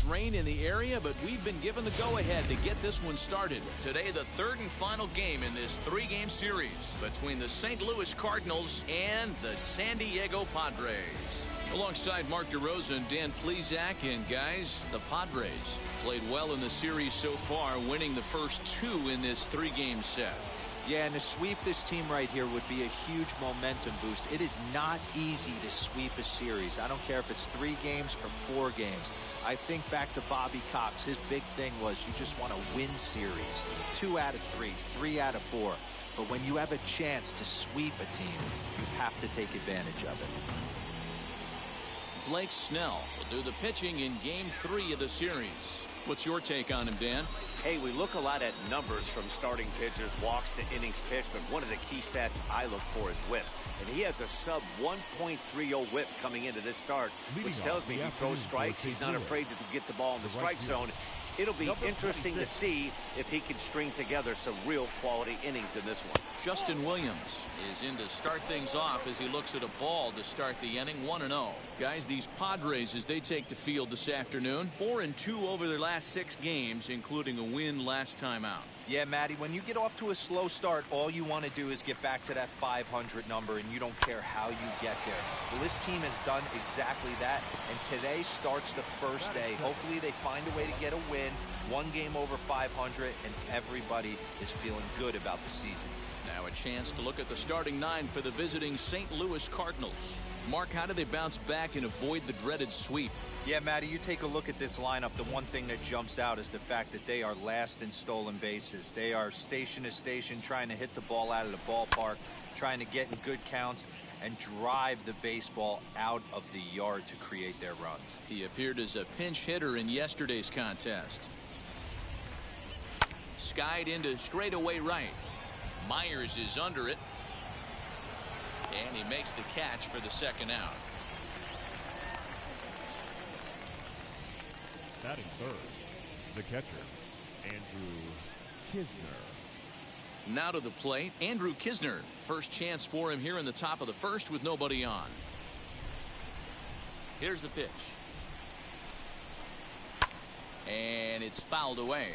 there's rain in the area, but we've been given the go-ahead to get this one started. Today, the third and final game in this three-game series between the St. Louis Cardinals and the San Diego Padres. Alongside Mark DeRosa and Dan Plesac, and guys, the Padres played well in the series so far, winning the first two in this three-game set. Yeah, and to sweep this team right here would be a huge momentum boost. It is not easy to sweep a series. I don't care if it's 3 games or 4 games. I think back to Bobby Cox. His big thing was you just want to win series. 2 out of 3, 3 out of 4. But when you have a chance to sweep a team, you have to take advantage of it. Blake Snell will do the pitching in Game 3 of the series. What's your take on him, Dan? Hey, we look a lot at numbers from starting pitchers, walks to innings pitched, but one of the key stats I look for is whip. And he has a sub 1.30 whip coming into this start, which tells me he throws strikes. He's not afraid to get the ball in the strike zone. It'll be interesting to see if he can string together some real quality innings in this one. Justin Williams is in to start things off as he looks at a ball to start the inning. 1-0. Guys, these Padres, as they take the field this afternoon, 4-2 over their last 6 games, including a win last time out. Yeah, Matty, when you get off to a slow start, all you want to do is get back to that 500 number, and you don't care how you get there. Well, this team has done exactly that, and today starts the first day. Hopefully they find a way to get a win, 1 game over 500, and everybody is feeling good about the season. Now a chance to look at the starting 9 for the visiting St. Louis Cardinals. Mark, how do they bounce back and avoid the dreaded sweep? Yeah, Matty, you take a look at this lineup. The one thing that jumps out is the fact that they are last in stolen bases. They are station to station trying to hit the ball out of the ballpark, trying to get in good counts and drive the baseball out of the yard to create their runs. He appeared as a pinch hitter in yesterday's contest. Skied into straightaway right. Myers is under it. And he makes the catch for the second out. Batting third, the catcher, Andrew Kisner. Now to the plate, Andrew Kisner. First chance for him here in the top of the first with nobody on. Here's the pitch. And it's fouled away.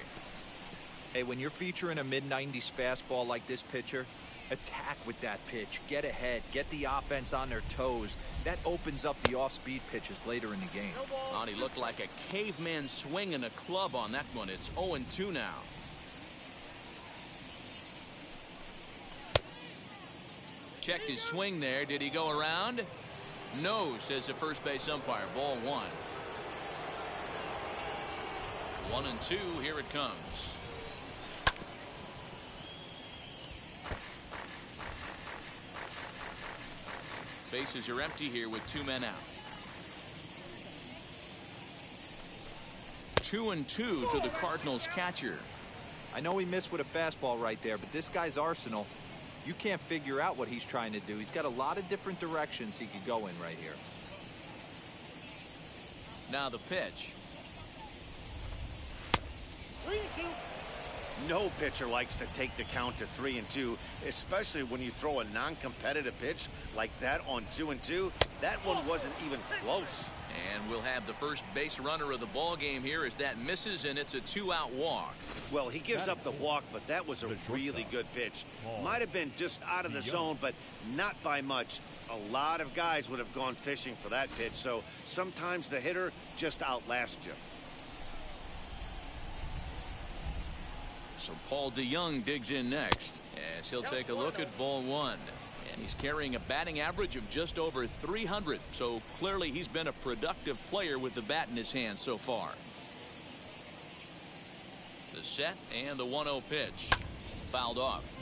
Hey, when you're featuring a mid-90s fastball like this pitcher, attack with that pitch. Get ahead. Get the offense on their toes. That opens up the off-speed pitches later in the game. Oh, he looked like a caveman swinging a club on that one. It's 0-2 now. Checked his swing there. Did he go around? No, says the first base umpire. Ball 1. 1-2. Here it comes. Bases are empty here with 2 men out. 2-2 to the Cardinals catcher. I know he missed with a fastball right there, but this guy's arsenal, you can't figure out what he's trying to do. He's got a lot of different directions he could go in right here. Now the pitch. 3-2. No pitcher likes to take the count to 3-2, especially when you throw a non-competitive pitch like that on 2-2. That one wasn't even close. And we'll have the first base runner of the ball game here as that misses, and it's a 2-out walk. Well, he gives up the walk, but that was a really good pitch. Might have been just out of the zone, but not by much. A lot of guys would have gone fishing for that pitch, so sometimes the hitter just outlasts you. So Paul DeYoung digs in next as he'll take a look at ball 1. And he's carrying a batting average of just over 300. So clearly he's been a productive player with the bat in his hand so far. The set and the 1-0 pitch. Fouled off.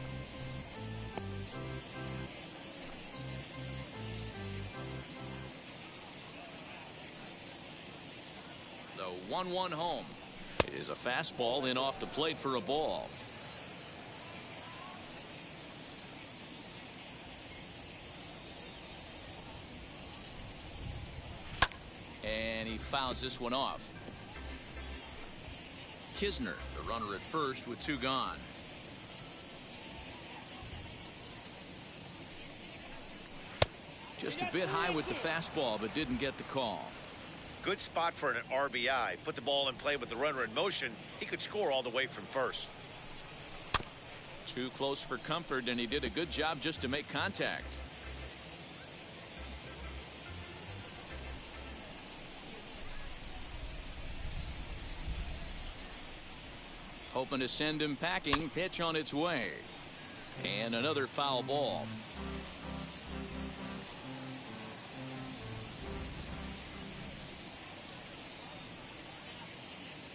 The 1-1 home is a fastball in off the plate for a ball. And he fouls this one off. Kisner, the runner at first with 2 gone. Just a bit high with the fastball, but didn't get the call. Good spot for an RBI. Put the ball in play with the runner in motion. He could score all the way from first. Too close for comfort, and he did a good job just to make contact. Hoping to send him packing. Pitch on its way. And another foul ball.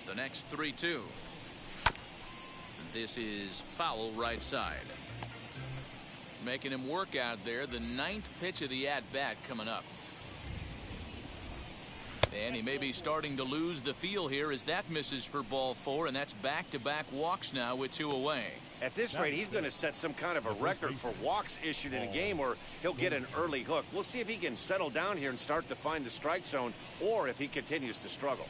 The next 3-2. This is foul right side. Making him work out there. The 9th pitch of the at-bat coming up. And he may be starting to lose the feel here as that misses for ball 4, and that's back-to-back walks now with 2 away. At this rate, he's going to set some kind of a record for walks issued in a game, or he'll get an early hook. We'll see if he can settle down here and start to find the strike zone, or if he continues to struggle.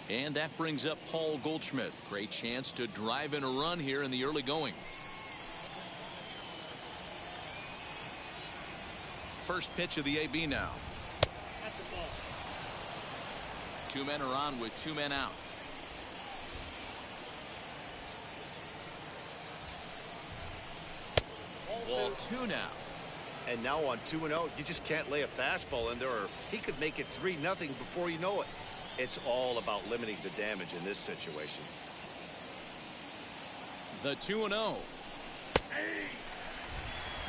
And that brings up Paul Goldschmidt. Great chance to drive in a run here in the early going. First pitch of the AB now. 2 men are on with 2 men out. Ball 2 now. And now on 2-0, you just can't lay a fastball in there, or he could make it 3-0 before you know it. It's all about limiting the damage in this situation. The 2-0.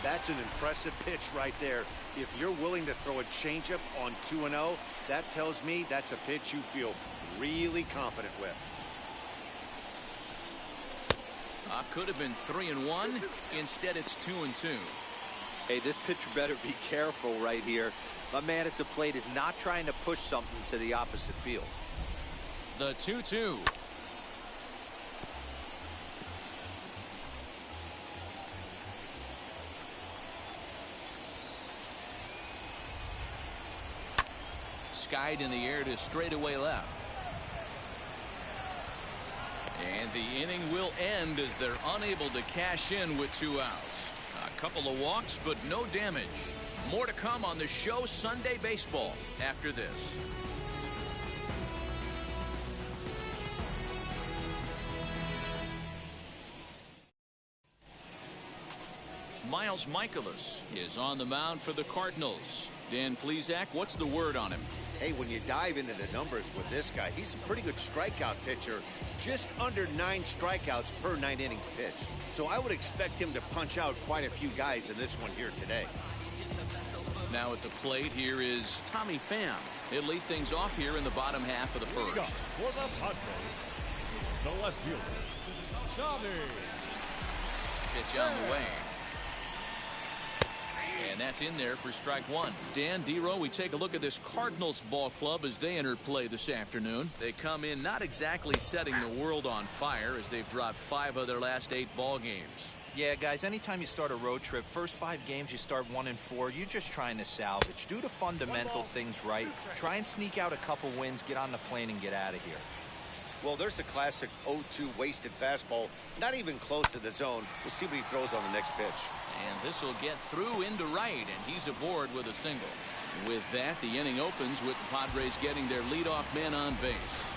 That's an impressive pitch right there. If you're willing to throw a changeup on 2-0, that tells me that's a pitch you feel really confident with. Could have been 3-1. Instead, it's 2-2. Hey, this pitcher better be careful right here. My man at the plate is not trying to push something to the opposite field. The 2-2. Skied in the air to straightaway left. And the inning will end as they're unable to cash in with 2 outs. A couple of walks, but no damage. More to come on the show Sunday Baseball after this. Miles Michaelis is on the mound for the Cardinals. Dan Plesac, what's the word on him? Hey, when you dive into the numbers with this guy, he's a pretty good strikeout pitcher. Just under 9 strikeouts per 9 innings pitched. So I would expect him to punch out quite a few guys in this one here today. Now at the plate, here is Tommy Pham. He'll lead things off here in the bottom half of the first. For the Padres, the left fielder, Tommy. Pitch on the way. And that's in there for strike 1. Dan, D-Row, we take a look at this Cardinals ball club as they enter play this afternoon. They come in not exactly setting the world on fire as they've dropped 5 of their last 8 ball games. Yeah, guys, anytime you start a road trip, first 5 games you start 1-4, you're just trying to salvage. Do the fundamental things right. Try and sneak out a couple wins, get on the plane, and get out of here. Well, there's the classic 0-2 wasted fastball. Not even close to the zone. We'll see what he throws on the next pitch. And this will get through into right, and he's aboard with a single. With that, the inning opens with the Padres getting their leadoff man on base.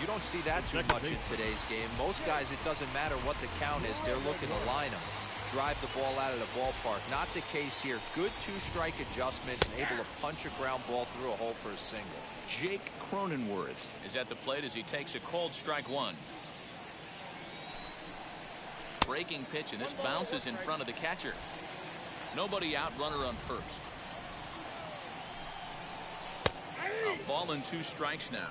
You don't see that too much in today's game. Most guys, it doesn't matter what the count is. They're looking to line them, drive the ball out of the ballpark. Not the case here. Good 2-strike adjustment and able to punch a ground ball through a hole for a single. Jake Cronenworth is at the plate as he takes a called strike 1. Breaking pitch, and this bounces in front of the catcher. Nobody out, runner on first. A ball and 2 strikes now.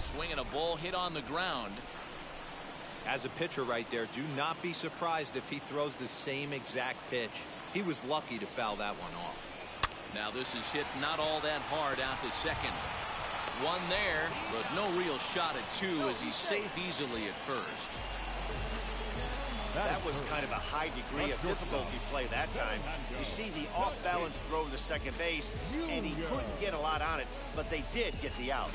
Swinging a ball hit on the ground. As a pitcher right there, do not be surprised if he throws the same exact pitch. He was lucky to foul that one off. Now this is hit not all that hard out to second. 1 there, but no real shot at 2 as he's safe easily at first. That was kind of a high degree of difficulty play that time. You see the off-balance throw to second base, and he couldn't get a lot on it, but they did get the out.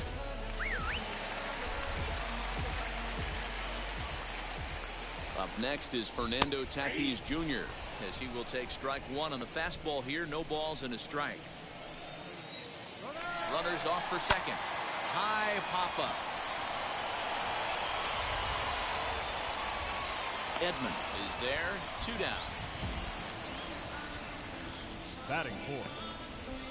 Up next is Fernando Tatis Jr. as he will take strike one on the fastball here. No balls and a strike. Runners off for second. High pop-up. Edman is there. 2 down. Batting fourth,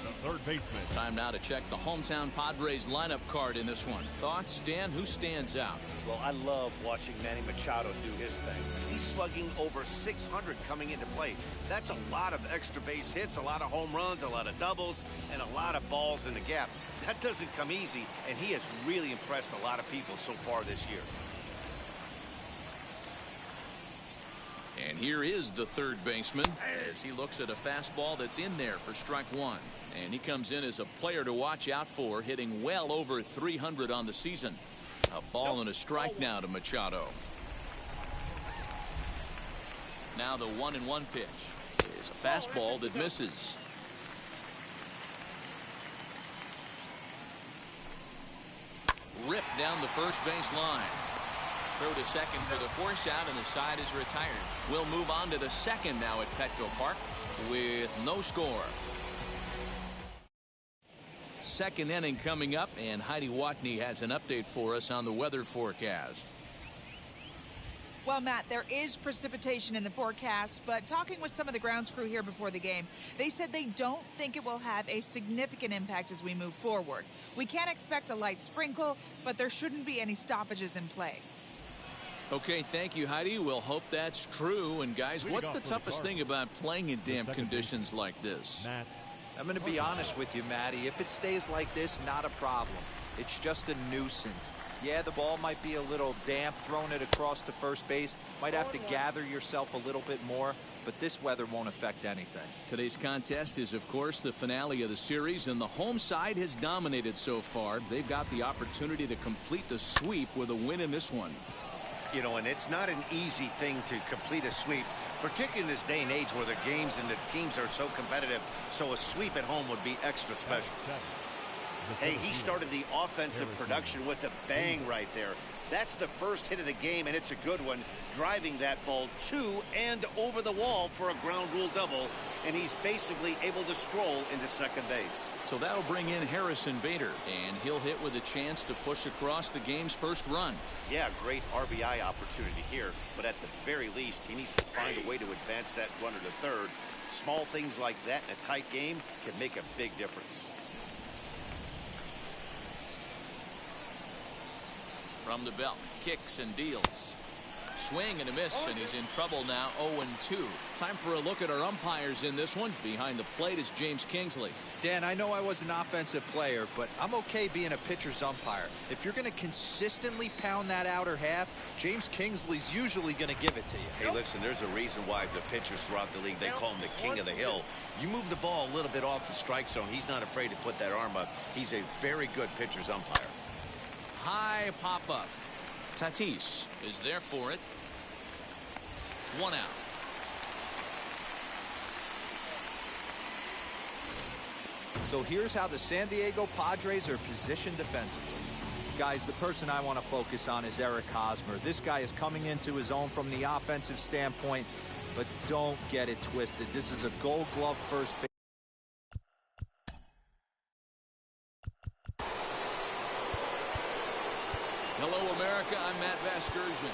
the third baseman. Time now to check the hometown Padres lineup card in this one. Thoughts, Dan? Who stands out? Well, I love watching Manny Machado do his thing. He's slugging over 600 coming into play. That's a lot of extra base hits, a lot of home runs, a lot of doubles, and a lot of balls in the gap. That doesn't come easy, and he has really impressed a lot of people so far this year. And here is the third baseman as he looks at a fastball that's in there for strike one. And he comes in as a player to watch out for, hitting well over 300 on the season. A ball and a strike now to Machado. Now the 1-1 pitch is a fastball that misses. Ripped down the first base line. Throw to second for the force out, and the side is retired. We'll move on to the second now at Petco Park with no score. Second inning coming up, and Heidi Watney has an update for us on the weather forecast. Well, Matt, there is precipitation in the forecast, but talking with some of the grounds crew here before the game, they said they don't think it will have a significant impact as we move forward. We can expect a light sprinkle, but there shouldn't be any stoppages in play. Okay, thank you, Heidi. We'll hope that's true. And, guys, what's the toughest thing about playing in damp conditions like this? I'm going to be honest with you, Matty. If it stays like this, not a problem. It's just a nuisance. Yeah, the ball might be a little damp, throwing it across to first base. Might have to gather yourself a little bit more, but this weather won't affect anything. Today's contest is, of course, the finale of the series, and the home side has dominated so far. They've got the opportunity to complete the sweep with a win in this one. You know, and it's not an easy thing to complete a sweep, particularly in this day and age where the games and the teams are so competitive. So a sweep at home would be extra special. Hey, he started the offensive production with a bang right there. That's the first hit of the game, and it's a good one, driving that ball to and over the wall for a ground rule double, and he's basically able to stroll into second base. So that'll bring in Harrison Bader, and he'll hit with a chance to push across the game's first run. Yeah, great RBI opportunity here, but at the very least, he needs to find a way to advance that runner to third. Small things like that in a tight game can make a big difference. From the belt, kicks and deals. Swing and a miss, and he's in trouble now. 0-2. Time for a look at our umpires in this one. Behind the plate is James Kingsley. Dan, I know I was an offensive player, but I'm okay being a pitcher's umpire. If you're going to consistently pound that outer half, James Kingsley's usually going to give it to you. Hey, listen, there's a reason why the pitchers throughout the league, they call him the king of the hill. You move the ball a little bit off the strike zone, he's not afraid to put that arm up. He's a very good pitcher's umpire. High pop-up. Tatis is there for it. 1 out. So here's how the San Diego Padres are positioned defensively. Guys, the person I want to focus on is Eric Hosmer. This guy is coming into his own from the offensive standpoint, but don't get it twisted. This is a Gold Glove first base. Hello, America. I'm Matt Vasgersian.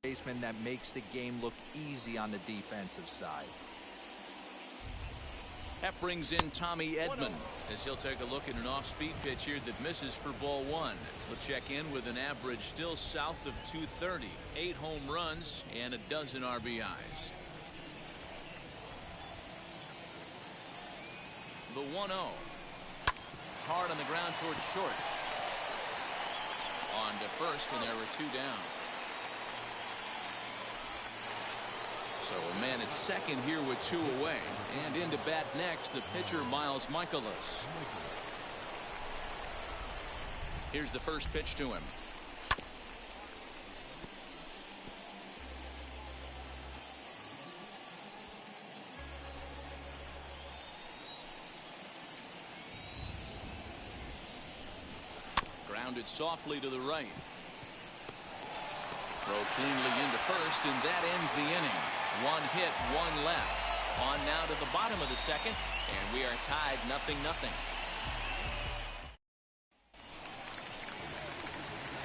Baseman that makes the game look easy on the defensive side. That brings in Tommy Edman as he'll take a look at an off-speed pitch here that misses for ball one. He'll check in with an average still south of 230, 8 home runs and a dozen RBIs. The 1-0. Hard on the ground towards short. On to first, and there were 2 down. So a man at second here with 2 away. And into bat next, the pitcher, Miles Michaelis. Here's the first pitch to him. grounded softly to the right. Throw cleanly into first, and that ends the inning. One hit, one left. On now to the bottom of the second, and we are tied 0-0.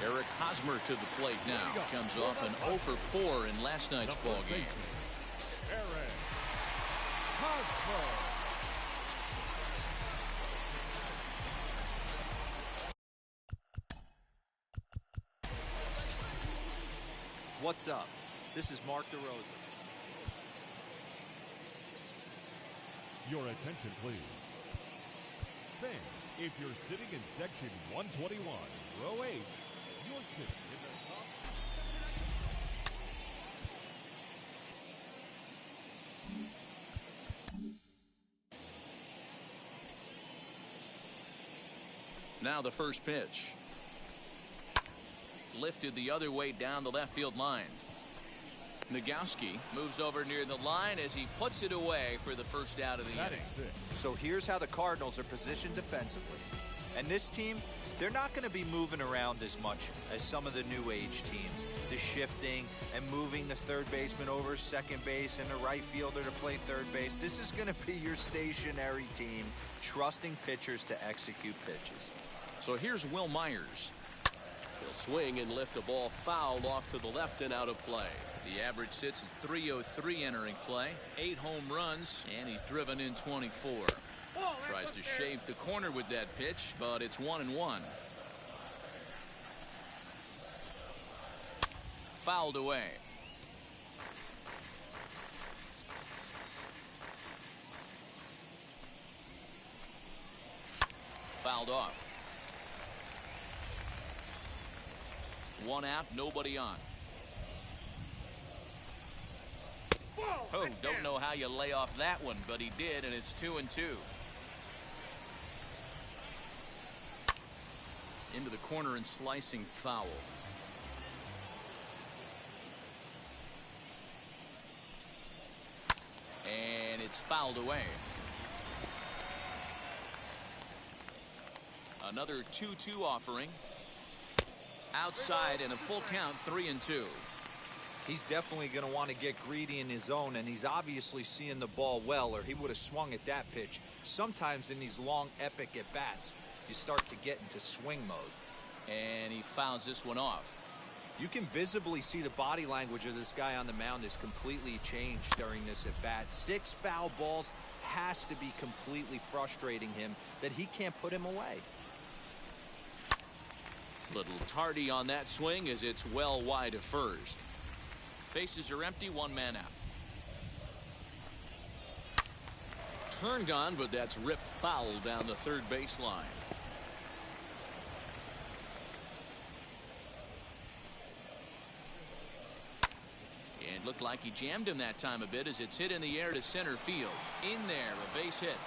Eric Hosmer to the plate now. Comes off an 0 for 4 in last night's ball game. Eric Hosmer. What's up? This is Mark DeRosa. Your attention, please. Fans, if you're sitting in section 121, row H, you're sitting in the top. Now the first pitch. Lifted the other way down the left field line. Nagowski moves over near the line as he puts it away for the first out of the inning. So here's how the Cardinals are positioned defensively. And this team, they're not going to be moving around as much as some of the new age teams. The shifting and moving the third baseman over second base and the right fielder to play third base. This is going to be your stationary team, trusting pitchers to execute pitches. So here's Will Myers. He'll swing and lift the ball foul off to the left and out of play. The average sits at .303 entering play. 8 home runs, and he's driven in 24. Tries to shave the corner with that pitch, but it's 1-1. Fouled away. Fouled off. 1 out, nobody on. Oh, don't know how you lay off that one, but he did, and it's 2-2. Into the corner and slicing foul. And it's fouled away. Another 2-2 offering. Outside and a full count, 3-2. He's definitely going to want to get greedy in his zone, and he's obviously seeing the ball well, or he would have swung at that pitch. Sometimes in these long, epic at-bats, you start to get into swing mode. And he fouls this one off. You can visibly see the body language of this guy on the mound is completely changed during this at-bat. 6 foul balls has to be completely frustrating him that he can't put him away. Little tardy on that swing as it's well wide of first. Bases are empty, 1 man out. Turned on, but that's ripped foul down the third baseline. And looked like he jammed him that time a bit as it's hit in the air to center field. In there, a base hit.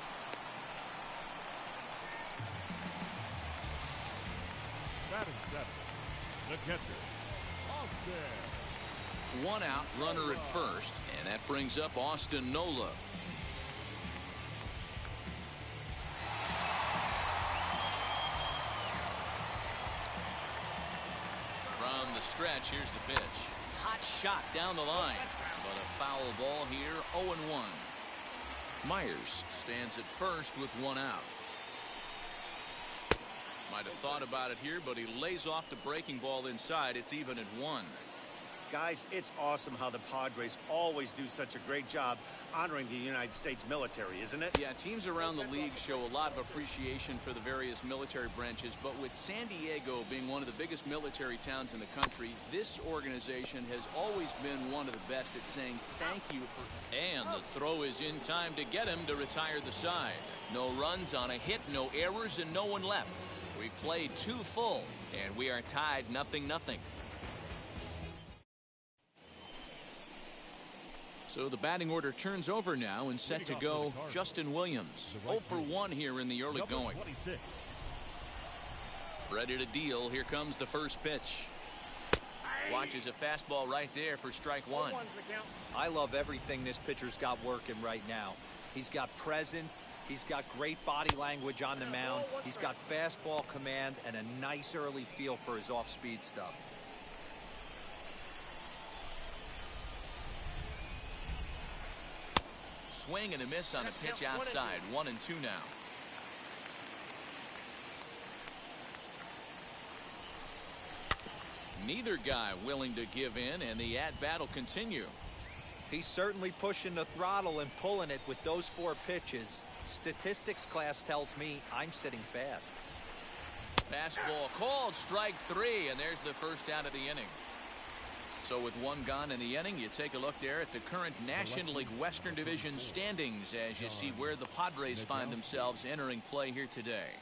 Batting 7, the catcher, Austin. 1 out, runner at first, and that brings up Austin Nola. From the stretch, here's the pitch. Hot shot down the line, but a foul ball here, 0-1. Myers stands at first with 1 out. Might have thought about it here, but he lays off the breaking ball inside. It's even at 1. Guys, it's awesome how the Padres always do such a great job honoring the United States military, isn't it? Yeah, teams around the league show a lot of appreciation for the various military branches, but with San Diego being one of the biggest military towns in the country, this organization has always been one of the best at saying thank you for... And the throw is in time to get him to retire the side. No runs on a hit, no errors, and no one left. We played 2 full, and we are tied 0-0. So the batting order turns over now and set to go Justin Williams. 0 for 1 here in the early going. Ready to deal. Here comes the first pitch. Watches a fastball right there for strike 1. I love everything this pitcher's got working right now. He's got presence. He's got great body language on the mound. He's got fastball command and a nice early feel for his off-speed stuff. Swing and a miss on a pitch outside. 1-2 now. Neither guy willing to give in, and the at-bat will continue. He's certainly pushing the throttle and pulling it with those 4 pitches. Statistics class tells me I'm sitting fast. Fastball called, strike 3, and there's the first out of the inning. So with 1 gone in the inning, you take a look there at the current National League Western Division standings as you see where the Padres find themselves entering play here today.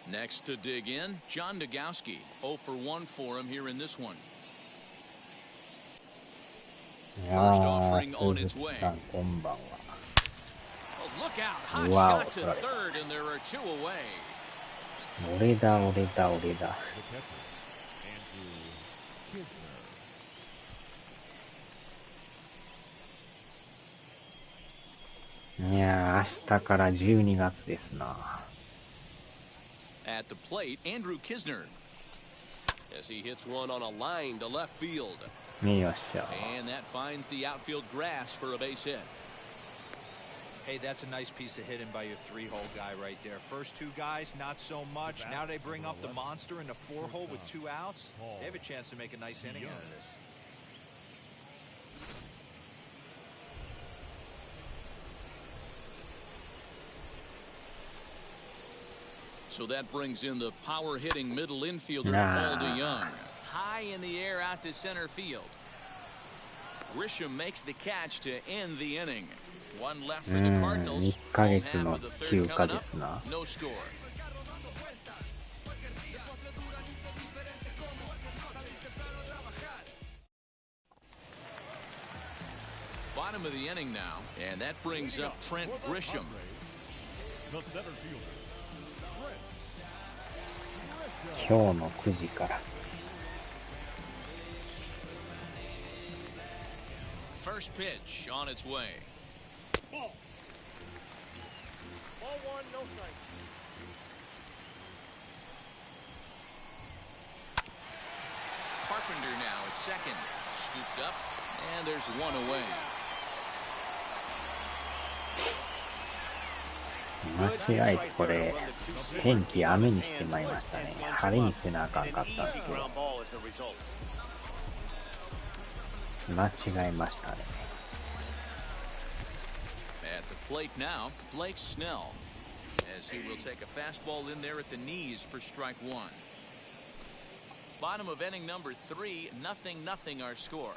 Next to dig in, John Nagowski. 0 for 1 for him here in this one. First offering on its way. Oh, look out. Hot shot to third, and there are 2 away. 俺だ。いやー、明日から12月ですな。At the plate, Andrew Kisner. As he hits one on a line to left field. よっしゃ。 And that finds the outfield grass for a base hit. Hey, that's a nice piece of hitting by your 3-hole guy right there. First 2 guys, not so much. Now they bring up the monster in the 4-hole with 2 outs. They have a chance to make a nice inning out of this. So that brings in the power-hitting middle infielder, Paul DeYoung. High in the air out to center field. Grisham makes the catch to end the inning. 1 left for the Cardinals. 1ヶ月の休暇ですな。 No score. Bottom of the inning now, and that brings up Trent Grisham. The center fielder, 今日の9時から。 First pitch on its way. Ball 1, no strike. Carpenter now at second. Scooped up, and there's 1 away. 間違いこれ天気雨にしてまいりましたね。晴れにせなあかんかったんですけど間違えましたね。 At the plate now, Blake Snell, as he will take a fastball in there at the knees for strike 1. Bottom of inning number 3, 0-0 our score.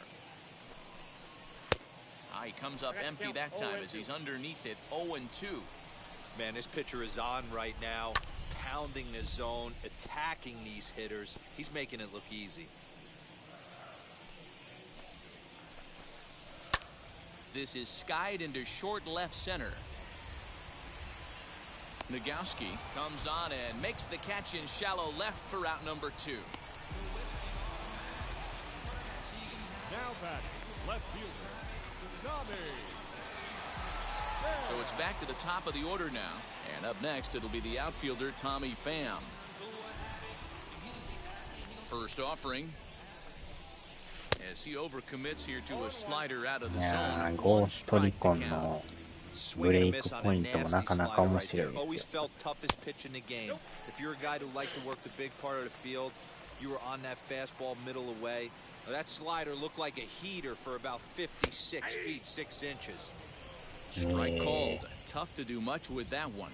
He comes up empty that time as he's underneath it, 0-2. Man, this pitcher is on right now, pounding his zone, attacking these hitters. He's making it look easy. This is skied into short left center. Nagowski comes on and makes the catch in shallow left for out number 2. Now batting, left fielder, Tommy. So it's back to the top of the order now. And up next, it'll be the outfielder, Tommy Pham. First offering. As he overcommits here to a slider out of the いや zone. ー、ゴーストリコンのブレイクポイントもなかなか面白いですよ。 Always felt toughest pitch in the game. If you're a guy who liked to work the big part of the field, you were on that fastball middle away. That slider looked like a heater for about 56 feet 6 inches. Strike called. Tough to do much with that one.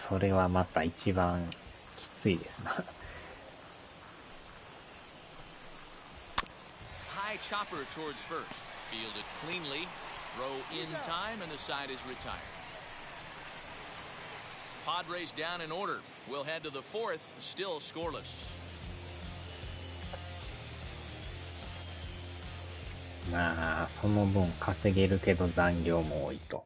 それはまた一番きついですな。 High chopper towards first. Fielded cleanly. Throw in time, and the side is retired. Padres down in order. We'll head to the 4th, still scoreless. まあその分稼げるけど残業も多いと。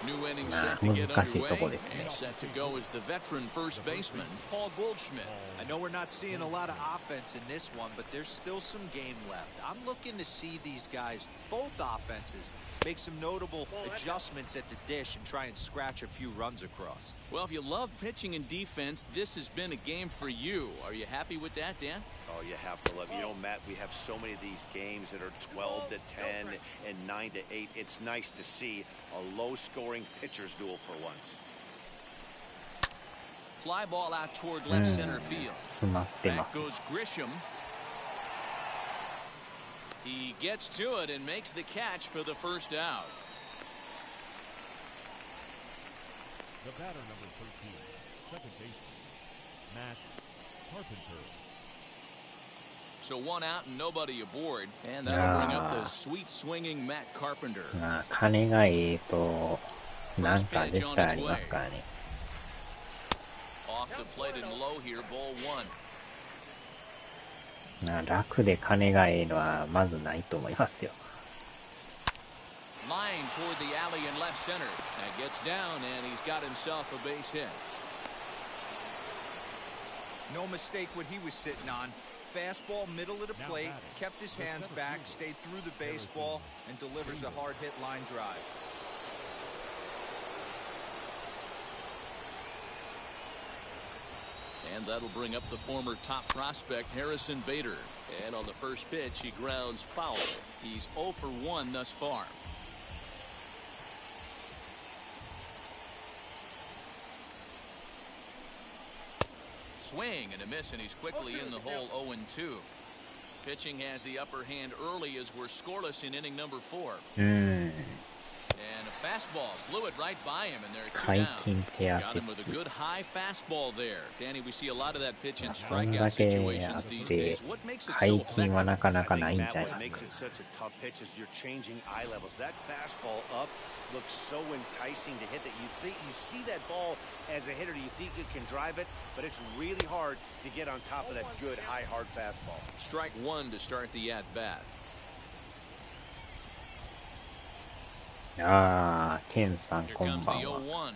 New inning set to get 難しいとこ underway ですね。 and set to go is the veteran first baseman, Paul Goldschmidt. I know we're not seeing a lot of offense in this one, but there's still some game left. I'm looking to see these guys, both offenses, make some notable adjustments at the dish and try and scratch a few runs across. Well, if you love pitching and defense, this has been a game for you. Are you happy with that, Dan? Oh, you have to love it. You know, Matt, we have so many of these games that are 12 to 10 and 9 to 8. It's nice to see a low-scoring pitcher's duel for once. Fly ball out toward left center field. 詰まってま Back す。 goes Grisham. He gets to it and makes the catch for the first out. The batter number 13, second baseman, Matt Carpenter. So one out and nobody aboard, and that'll bring up the sweet swinging Matt Carpenter. まあ、金がいいと、なんか絶対ありますからね。Off the plate and low here, ball one. 楽で金がいいのはまずないと思いますよ。Line toward the alley in left center. That gets down, and he's got himself a base hit. No mistake what he was sitting on. Fastball middle of the plate, kept his hands back, stayed through the baseball, and delivers a hard hit line drive. And that'll bring up the former top prospect, Harrison Bader. And on the first pitch, he grounds foul. He's 0 for 1 thus far. Swing and a miss, and he's quickly in the hole 0-2. Pitching has the upper hand early as we're scoreless in inning number 4. And a fastball blew it right by him, and they're 2 down. Got him with a good high fastball there. Danny, we see a lot of that pitch in strikeout situations these days. What makes it so effective? What makes it such a tough pitch is you're changing eye levels. That fastball up looks so enticing to hit that you see that ball as a hitter, you think you can drive it, but it's really hard to get on top of that good high hard fastball. Strike one to start the at bat. ケンさん Here こん comes ば the んは。 0-1.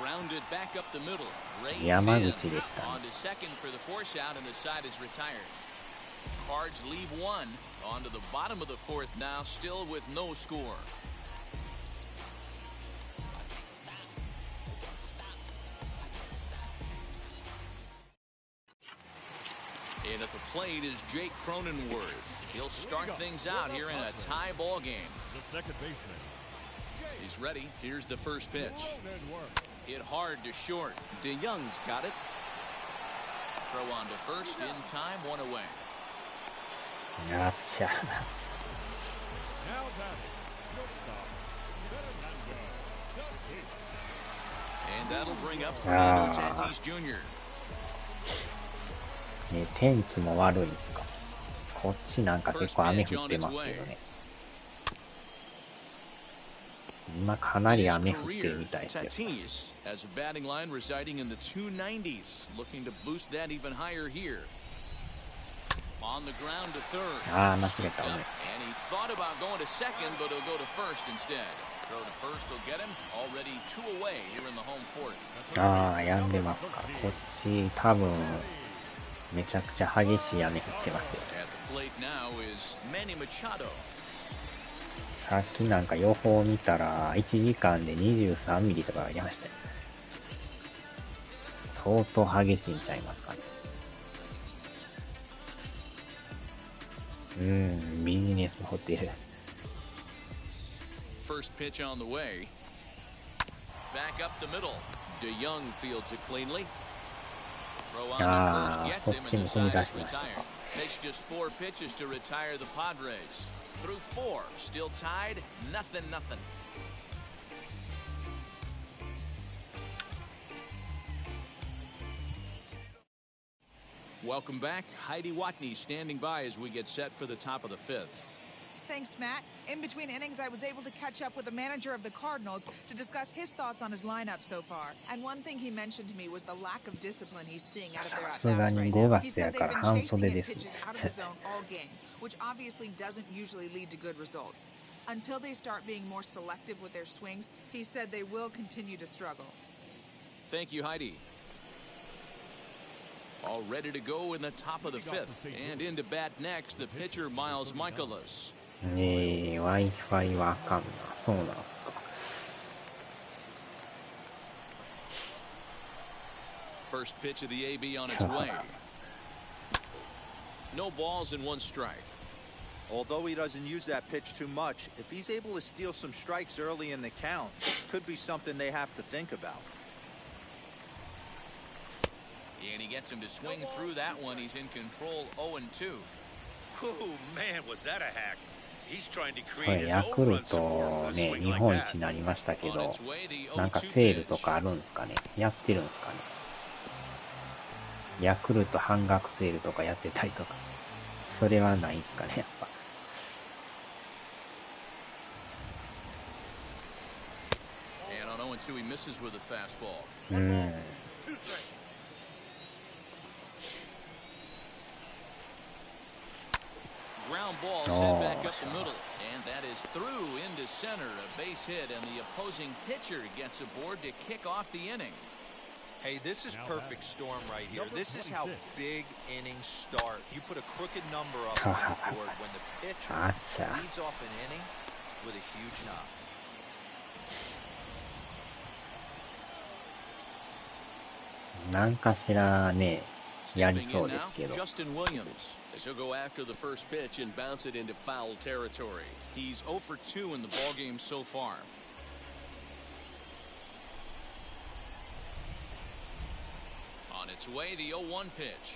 Grounded back up the middle. Reined 山 in. 口でしたね。 On to second for the force out, and the side is retired. Cards leave one. On to the bottom of the fourth now, still with no score. And at the plate is Jake Cronenworth. He'll start things out here in a tie ball game. The second baseman, He's ready. Here's the first pitch. Hit hard to short. DeYoung's got it. Throw on to first in time, one away. やっちゃ。 now batting, shortstop, Fernando Tatis. And that'll bring up Fernando Tatis Jr. ね、天気も悪いんですか。こっちなんか結構雨降ってますけどね。今かなり雨降ってるみたいですよ。 Tatis has a batting line residing in the 290s, looking to boost that even higher here. On the ground to third. 間違えた。 And he thought about going to second, but he'll go to first instead. Throw to first will get him. Already 2 away here in the home fourth. やんでますか。こっち多分めちゃくちゃ激しい雨降ってますよ。 At the plate now is Manny Machado. さっきなんか予報見たら1時間で23ミリとかありましたよ。相当激しいんちゃいますかね。ビジネスホテル。 First pitch on the way. Back up the middle. DeYoung fields it cleanly. Throw on to first gets him, and the side is retired. Takes just 4 pitches to retire the Padres. Through 4, still tied, nothing. Welcome back. Heidi Watney standing by as we get set for the top of the 5th. Thanks, Matt. In between innings, I was able to catch up with the manager of the Cardinals to discuss his thoughts on his lineup so far. And one thing he mentioned to me was the lack of discipline he's seeing out of their at-bats right now. He said they've been chasing in pitches out of the zone all game, which obviously doesn't usually lead to good results. Until they start being more selective with their swings, he said they will continue to struggle. Thank you, Heidi. All ready to go in the top of the fifth. And in to bat next, the pitcher, Miles Michaelis. Wi-Fi はあかんな。そうなんすか。First pitch of the AB on its way. No balls and one strike. Although he doesn't use that pitch too much, if he's able to steal some strikes early in the count, could be something they have to think about. And he gets him to swing through that one. He's in control 0-2. Oh, man, was that a hack? He's trying to こ create れ his ヤ own クル run support ト with a ね、 swing 日 like 本 that. 一になりましたけ On ど、 its way, the なんか 0-2 セールと pitch. かあるんですかね。やってるんですかね。ヤクルト半額セールとかやってたりとか。それはないんですかね、やっぱ。And on 0-2, he misses with a fastball. うん。 Ground ball sent back up the middle, and that is through into center, a base hit, and the opposing pitcher gets aboard to kick off the inning. Hey, this is perfect storm right here. This is how big innings start. You put a crooked number up on the board when the pitcher leads off an inning with a huge knock. なんかしらね、やり Stepping そう in です now, けど。 Justin Williams. As he'll go after the first pitch and bounce it into foul territory. He's 0 for 2 in the ballgame so far. On its way, the 0-1 pitch.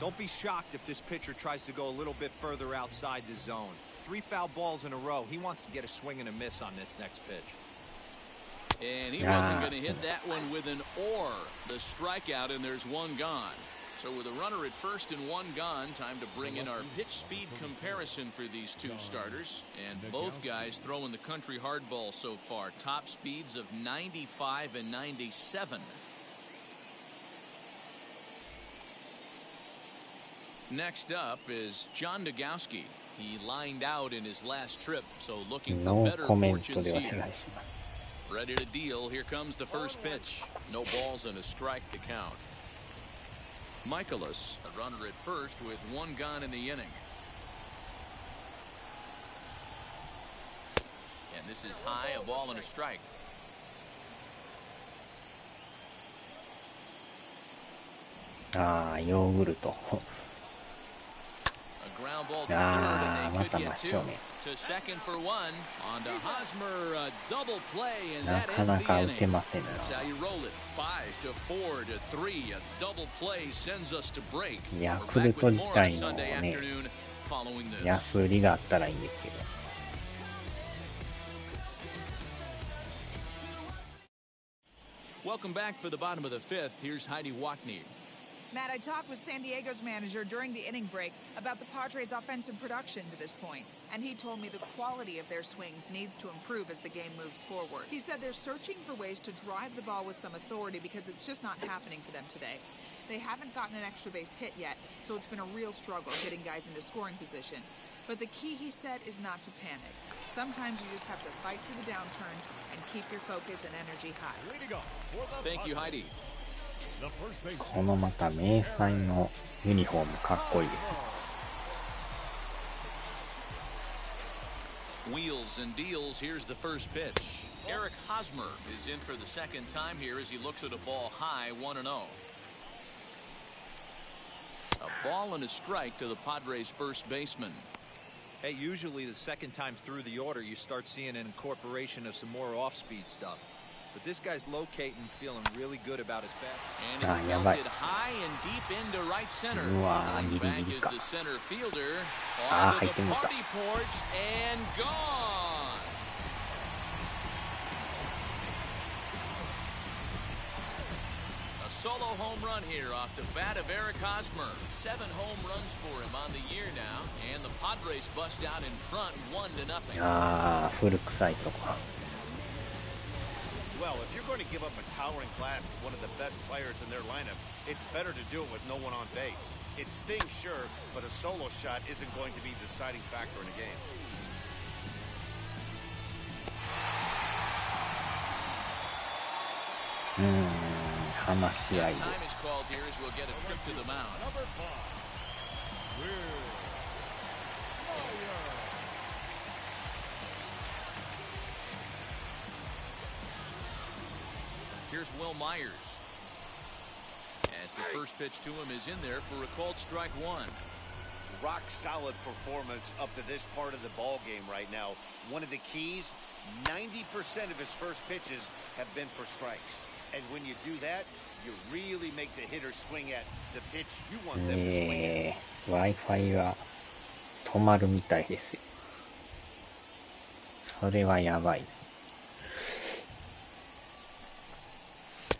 Don't be shocked if this pitcher tries to go a little bit further outside the zone. 3 foul balls in a row. He wants to get a swing and a miss on this next pitch. And he wasn't going to hit that one with an or. The strikeout, and there's one gone. So with a runner at first and one gone, time to bring in our pitch speed comparison for these two starters. And both guys throwing the country hardball so far. Top speeds of 95 and 97. Next up is John Nagowski. He lined out in his last trip, so looking for ノー better コメント fortunes でお願いし here. ます。 Ready to deal. Here comes the first pitch. No balls and a strike to count. Michaelis, a runner at first with one gone in the inning. And this is high, a ball and a strike. Yoghurt. A ground ball to third, and they could get two. To second for one. On to Hosmer, a double play, and that ends the inning. That's how you roll it. 5-4 to 3. A double play sends us to break. We're back with more on a Sunday afternoon following this. 安売りがあったらいいんですけど。Welcome back for the bottom of the fifth. Here's Heidi Watney. Matt, I talked with San Diego's manager during the inning break about the Padres' offensive production to this point, and he told me the quality of their swings needs to improve as the game moves forward. He said they're searching for ways to drive the ball with some authority because it's just not happening for them today. They haven't gotten an extra base hit yet, so it's been a real struggle getting guys into scoring position. But the key, he said, is not to panic. Sometimes you just have to fight through the downturns and keep your focus and energy high. Thank you, Heidi. このまた迷彩のユニフォームかっこいいですね。 Wheels and deals. Here's the first pitch. Eric Hosmer is in for the second time here as he looks at a ball high, 1-0. A ball and a strike to the Padres' first baseman. Hey, usually the second time through the order, you start seeing an incorporation of some more off-speed stuff. But this guy's locating, feeling really good about his bat. And it's belted high and deep into right center. Going back is the center fielder. Onto the party porch and gone. A solo home run here off the bat of Eric Hosmer. 7 home runs for him on the year now, and the Padres bust out in front 1-0. ああ、古臭いとこ。Well, if you're going to give up a towering class to one of the best players in their lineup, it's better to do it with no one on base. It stings, sure, but a solo shot isn't going to be the deciding factor in a game. Time is called here as we'll get a trip to the mound. Here's Will Myers. As the first pitch to him is in there for a called strike one. Rock solid performance up to this part of the ball game right now. One of the keys, 90% of his first pitches have been for strikes. And when you do that, you really make the hitter swing at the pitch you want them to swing at. Wi-Fi が止まるみたいですよ。それはやばい。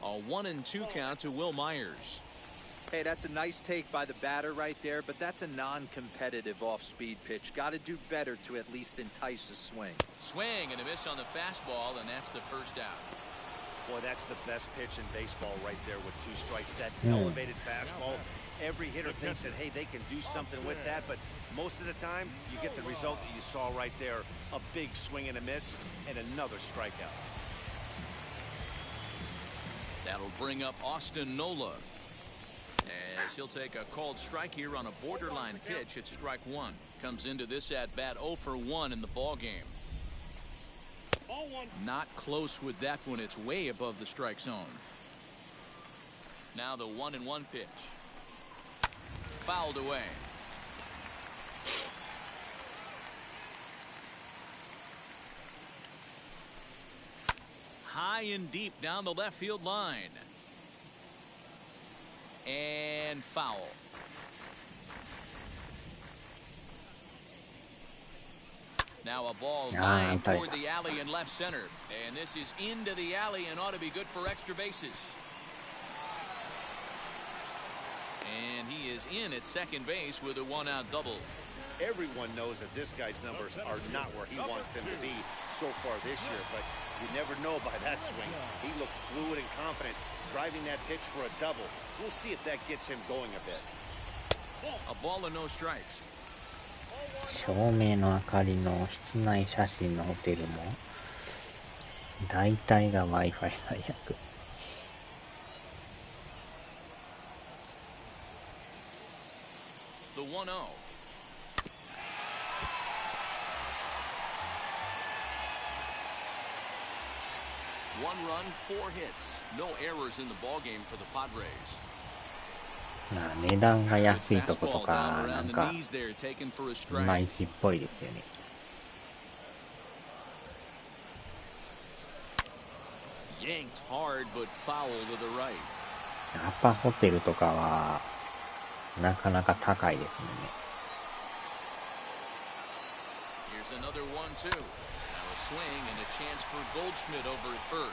A 1-2 count to Will Myers. Hey, that's a nice take by the batter right there, but that's a non-competitive off-speed pitch. Got to do better to at least entice a swing. Swing and a miss on the fastball, and that's the first out. Boy, that's the best pitch in baseball right there with 2 strikes. That elevated fastball. Every hitter thinks that, hey, they can do something with that, but most of the time, you get the result that you saw right there. A big swing and a miss, and another strikeout. That'll bring up Austin Nola, as he'll take a called strike here on a borderline pitch at strike one. Comes into this at bat 0 for 1 in the ball game. Not close with that one. It's way above the strike zone. Now the 1-1 pitch. Fouled away. High and deep down the left field line. And foul. Now a ball lined toward the alley in left center. And this is into the alley and ought to be good for extra bases. And he is in at second base with a 1-out double. Everyone knows that this guy's numbers are not where he wants them to be so far this year, but you never know by that swing. He looked fluid and confident, driving that pitch for a double. We'll see if that gets him going a bit. A ball and no strikes. 照明の明かりの室内写真のホテルも大体が Wi-Fi 最悪。The 1-0. One run, 4 hits. No errors in the ball game for the Padres. 値段が安いとことかなんかいまいちっぽいですよね。Yanked hard but foul to the right. アパホテルとかはなかなか高いですもんね。Here's another 1-2. Now a swing and a chance for Goldschmidt over at first.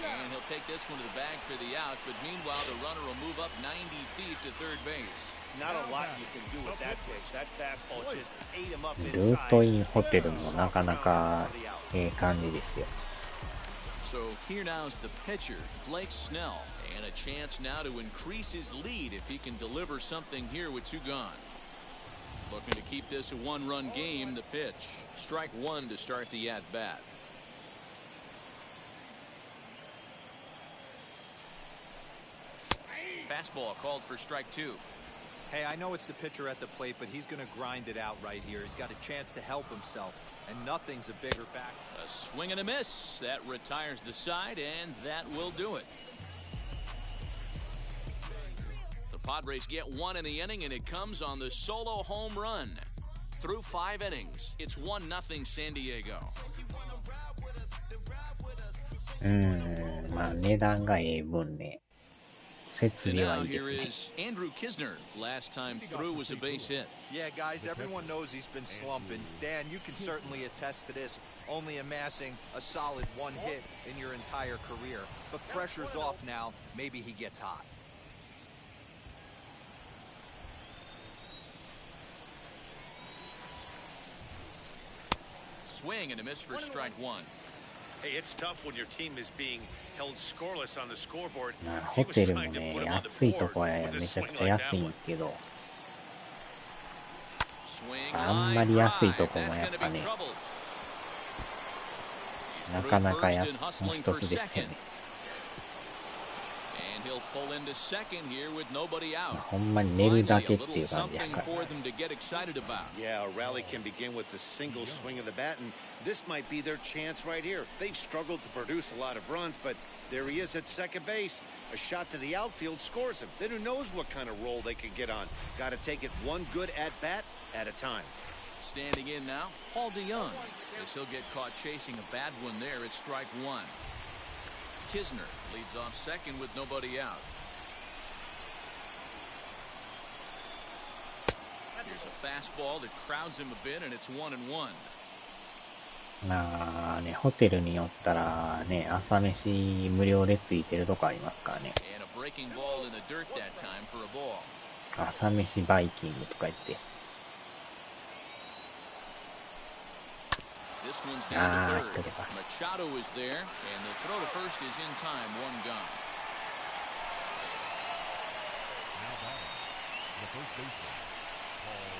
And he'll take this one to the bag for the out, but meanwhile the runner will move up 90 feet to third base. Not a lot you can do with that pitch. That fastball just ate him up ルートインホテルもなかなか感じですよ。So here now is the pitcher, Blake Snell, and a chance now to increase his lead if he can deliver something here with 2 gone. Looking to keep this a 1-run game. The pitch, strike 1 to start the at-bat. Fastball called for strike 2. Hey, I know it's the pitcher at the plate, but he's going to grind it out right here. He's got a chance to help himself, and nothing's a bigger back. A swing and a miss. That retires the side, and that will do it. The Padres get 1 in the inning, and it comes on the solo home run. Through 5 innings, it's 1-0 San Diego. まあ値段がええ分ね。And now here is Andrew Kisner. Last time through was a base hit. Yeah, guys, everyone knows he's been slumping. Dan, you can certainly attest to this, only amassing a solid 1 hit in your entire career. But pressure's off now. Maybe he gets hot. swing and a miss for strike one. Hey, it's tough when your team is being held scoreless on the scoreboard. ホテルもね、安いとこはめちゃくちゃ安いんですけど、あんまり安いとこもやっぱね、なかなかもう一つですよね。ほんまに寝るだけっていう感じやから。Yeah, a rally can begin with a single swing of the bat, and this might be their chance right here. They've struggled to produce a lot of runs, but there he is at second base. A shot to the outfield scores him. Then who knows what kind of roll they could get on. Got to take it one good at bat at a time. Standing in now, Paul DeYoung. As he'll get caught chasing a bad one there at strike one. Kisner leads off second with nobody out. Here's a fastball that crowds him a bit, and it's 1-1. まあね、ホテルに寄ったらね、朝飯無料でついてるとこありますからね。And a breaking ball in the dirt that time for a ball. 朝飯バイキングとか言って。This one's down to third. Machado is there, and the throw to first is in time, one gone. Now batting, the first baseman, Paul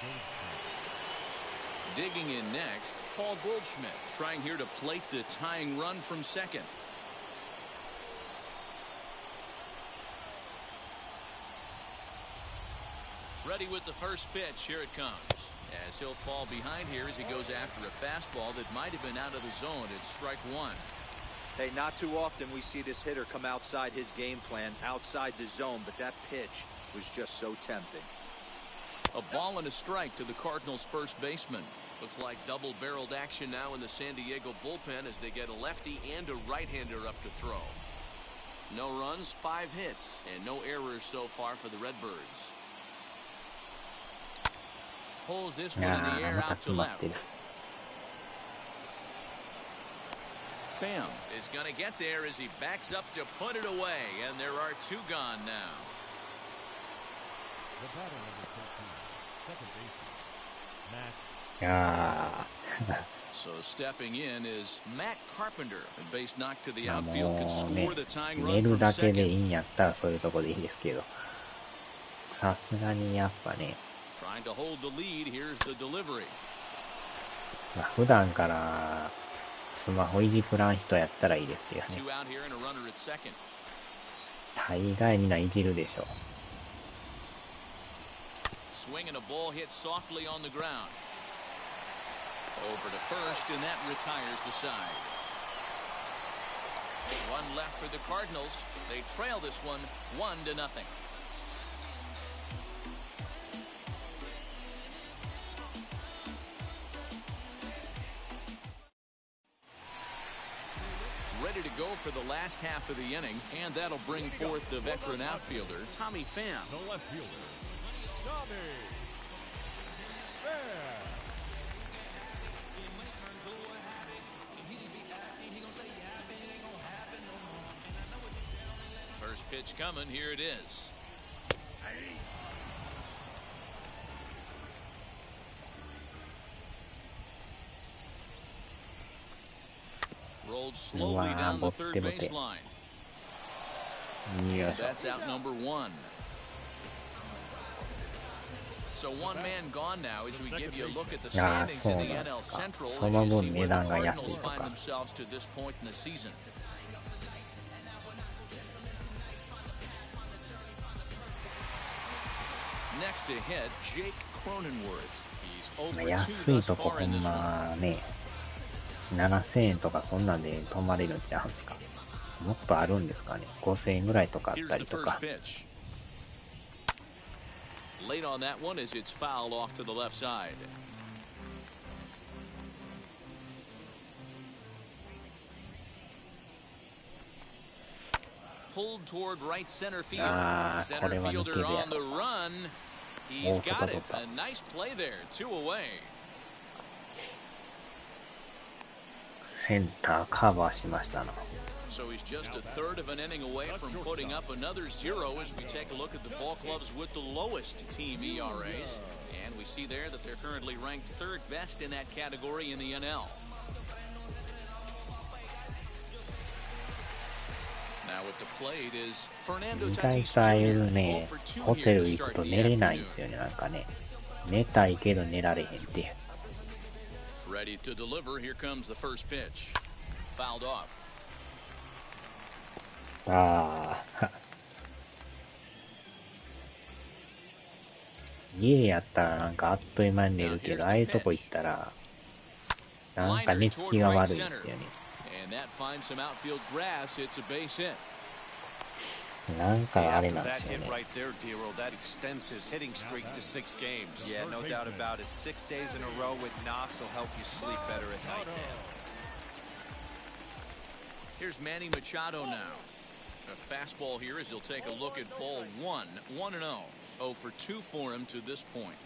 Goldschmidt. Digging in next, Paul Goldschmidt, trying here to plate the tying run from second. Ready with the first pitch. Here it comes. As he'll fall behind here as he goes after a fastball that might have been out of the zone. It's strike one. Hey, not too often we see this hitter come outside his game plan, outside the zone, but that pitch was just so tempting. A ball and a strike to the Cardinals' first baseman. Looks like double-barreled action now in the San Diego bullpen as they get a lefty and a right-hander up to throw. No runs, 5 hits, and no errors so far for the Redbirds. Pulls this one in the air out to left. Pham is going to get there as he backs up to put it away, and there are 2 gone now. The batter number 13, second baseman, Matt. So stepping in is Matt Carpenter. A base knock to the outfield can score the tying run from second. 寝るだけでいいんやったらそういうとこでいいですけど、さすがにやっぱね。Trying to hold the lead. Here's the delivery. まあ普段からスマホいじくらん人やったらいいですよね。大概みんないじるでしょう。Swing and a ball hit softly on the ground. Over to first, and that retires the side. One left for the Cardinals. They trail this one 1-0. Ready to go for the last half of the inning, and that'll bring forth the veteran outfielder, Tommy Pham. The left fielder, Tommy Pham. First pitch coming, here it is. Rolled slowly down the third baseline. And that's out number 1. So one man gone now as we give you a look at the standings in the NL Central as you see where the Cardinals find themselves to this point in the season. Next to hit, Jake Cronenworth. He's over 2 thus far in this one. 7000円とかそんなんで泊まれるんちゃうんですか。もっとあるんですかね。5000円ぐらいとかあったりとか。Late on that one as it's fouled off to the left side. Pulled toward right center field. Center fielder on the run. He's got it. A nice play there. 2 away. センターカバーしましたな。So he's just a third of an inning away from putting up another 0 as we take a look at the ball clubs with the lowest team ERAs. And we see there that they're currently ranked third best in that category in the NL. Now at the plate is Fernando 意外 Tatis とああいう Jr. ね、 0 for 2ホ here テ to ル行く start と the 寝れないん afternoon. ですよね、なんかね。寝たいけど寝られへんっていう。Ready to deliver. Here comes the first pitch. Fouled off. ああ。家やったらなんかあっという間に寝るけど、ああいうとこ行ったら、なんか寝つきが悪いんですよね。And that finds some outfield grass. It's a base hit. なんかあれなんで That すよ hit ね。 right there, Dero, that extends his hitting streak to 6 games. Yeah, no doubt about it. 6 days in a row with knocks will help you sleep better at night, Dan. Here's Manny Machado now. A fastball here as he'll take a look at ball 1. 1-0. 0 for 2 for him to this point.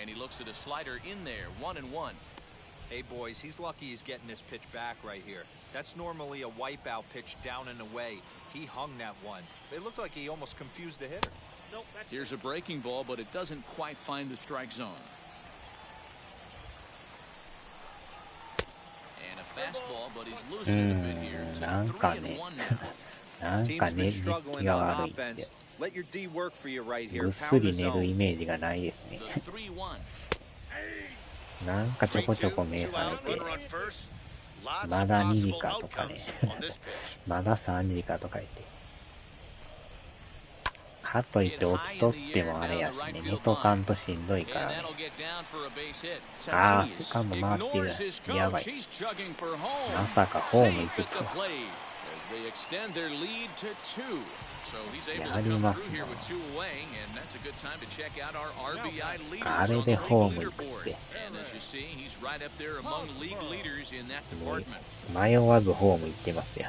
And he looks at a slider in there. 1-1. Hey, boys, he's lucky he's getting this pitch back right here. That's normally a wipeout pitch down and away. He hung that one. It looked like he almost confused the hitter. Here's a breaking ball, but it doesn't quite find the strike zone. And a fastball, but he's losing it a bit here. To なんかね、 3-1 now. なんか Team's 寝 been つき struggling が on 悪いんで offense. Let your D work for you right ぐ here. っす Pound り the 寝るイ zone. メージがないですね。 The 3-1. なんかちょこちょこ目覚めて、まだ2時かとかね、まだ3時かとか言って。かといって起きとってもあれやしね、寝とかんとしんどいからね。ああ、しかも回ってる。やばい。まさかホーム行くとは。They extend their lead to 2. So he's able to やり come ます through here な。 with 2 away, and that's a good time to check out our RBI あ leaders れ on で the ホー league ム行くっ leaderboard. て。 And as you see, he's right up there among league leaders in that ね department. 迷わずホーム行ってますよ。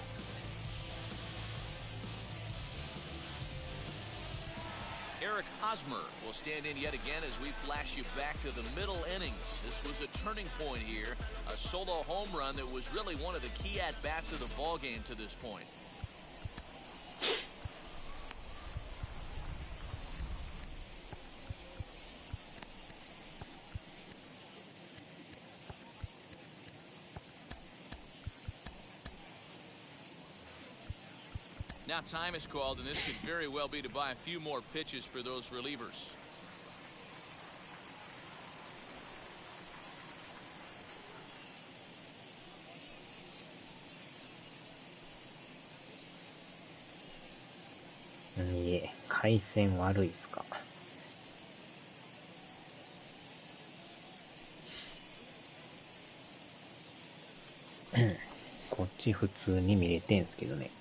Eric Hosmer will stand in yet again as we flash you back to the middle innings. This was a turning point here, a solo home run that was really one of the key at-bats of the ball game to this point. Now time is called, and this could very well be to buy a few more pitches for those relievers.いえ、回線悪いっすか。こっち普通に見れてんすけどね。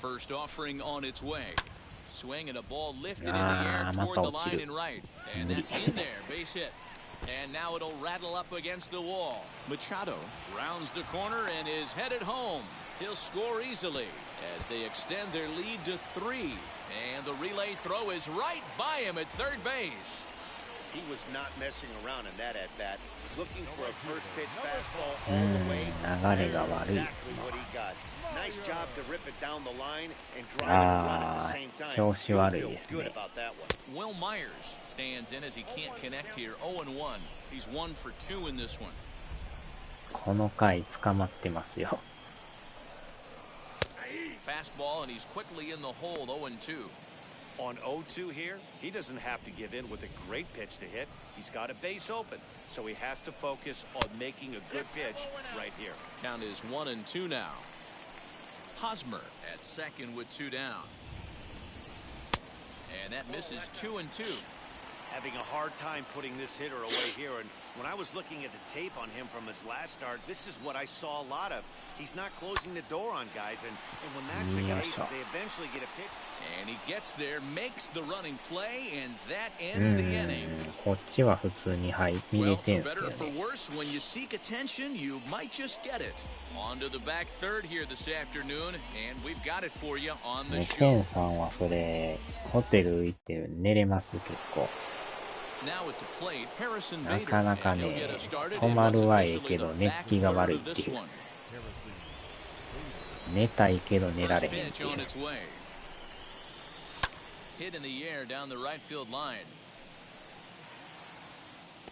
First offering on its way. Swing and a ball lifted in the air toward the line and right. And that's in there, base hit. And now it'll rattle up against the wall. Machado rounds the corner and is headed home. He'll score easily as they extend their lead to 3. And the relay throw is right by him at third base. He was not messing around in that at-bat. Looking for a first pitch fastball all the way. 流れが悪い。 Exactly what he got. Nice job to rip it down the line and drive and run at the same time. 調子悪い Feel です good ね。 about that one. Will Myers stands in as he can't connect here. 0-1. He's 1 for 2 in this one. この回捕まってますよ。Fastball, and he's quickly in the hole. 0-2. On 0-2 here, he doesn't have to give in with a great pitch to hit. He's got a base open, so he has to focus on making a good pitch right here. Count is 1-2 now. Hosmer at second with 2 down. And that misses 2-2. Having a hard time putting this hitter away here, and when I was looking at the tape on him from his last start, this is what I saw a lot of. He's not closing the door on guys, and when that's the case, they eventually get a pitch. And he gets there, makes the running play, and that ends the inning. こっちは普通に見れ Well, て for んす better よ or for ね。 worse, when you seek attention, you might just get it. On to the back third here this afternoon, and we've got it for you on the ケ show. ンさんはそれ、ホテル行って寝れます結構。なかなかね、止まるはええけど寝つきが悪いっていう。寝たいけど寝られへんっていう。Hit in the air down the right field line.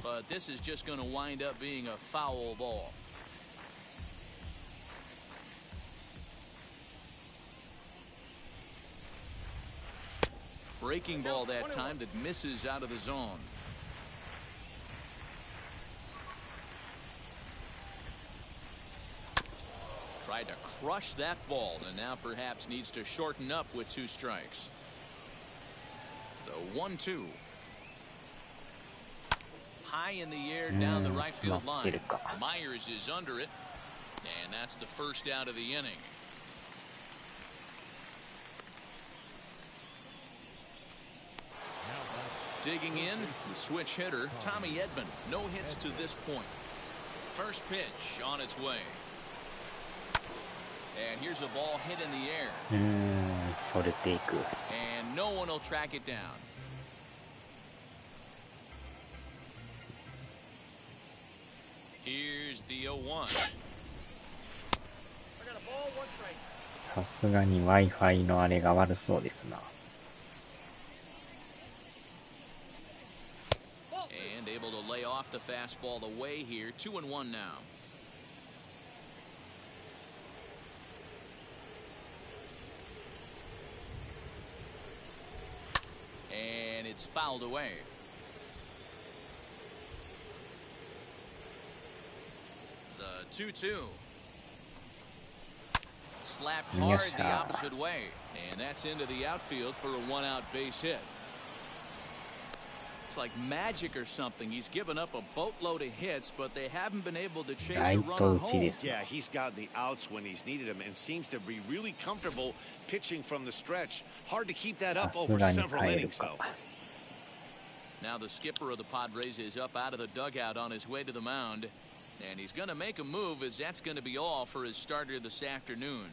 But this is just going to wind up being a foul ball. Breaking ball that time that misses out of the zone. Tried to crush that ball and now perhaps needs to shorten up with 2 strikes. The 1-2. High in the air down the right field line. Myers is under it. And that's the first out of the inning. Digging in, the switch hitter, Tommy Edman. No hits to this point. First pitch on its way. And here's a ball hit in the air. それていく。And no one will track it down. Here's the 0-1. さすがに Wi-Fi のあれが悪そうですな。And able to lay off the fastball away here. 2-1 now. And it's fouled away. The 2-2. Slapped hard the opposite way. And that's into the outfield for a 1-out base hit. It's like magic or something. He's given up a boatload of hits, but they haven't been able to chase a runner home. Yeah, he's got the outs when he's needed them and seems to be really comfortable pitching from the stretch. Hard to keep that up over several innings, though. Now the skipper of the Padres is up out of the dugout on his way to the mound. And he's going to make a move, as that's going to be all for his starter this afternoon.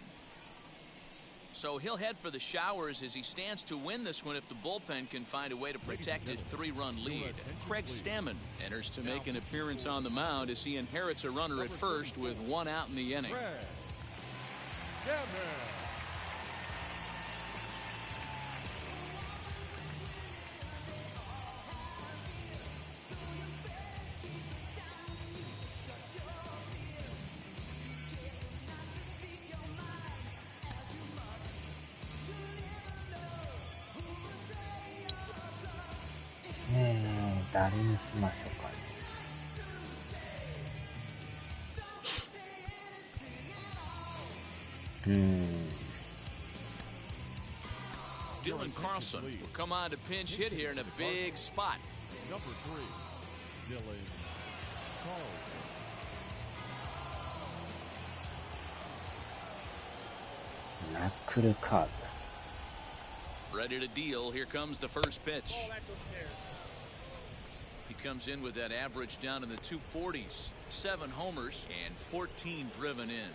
So he'll head for the showers as he stands to win this one if the bullpen can find a way to protect his 3-run lead. Craig Stammen enters to make an appearance on the mound as he inherits a runner at first with 1 out in the inning.ねえ、誰にしましょうかね。Dylan Carlson will come on to pinch hit here in a big spot. Number 3, Dylan Carlson. Knuckle card. Ready to deal. Here comes the first pitch. He comes in with that average down in the 240s. 7 homers and 14 driven in.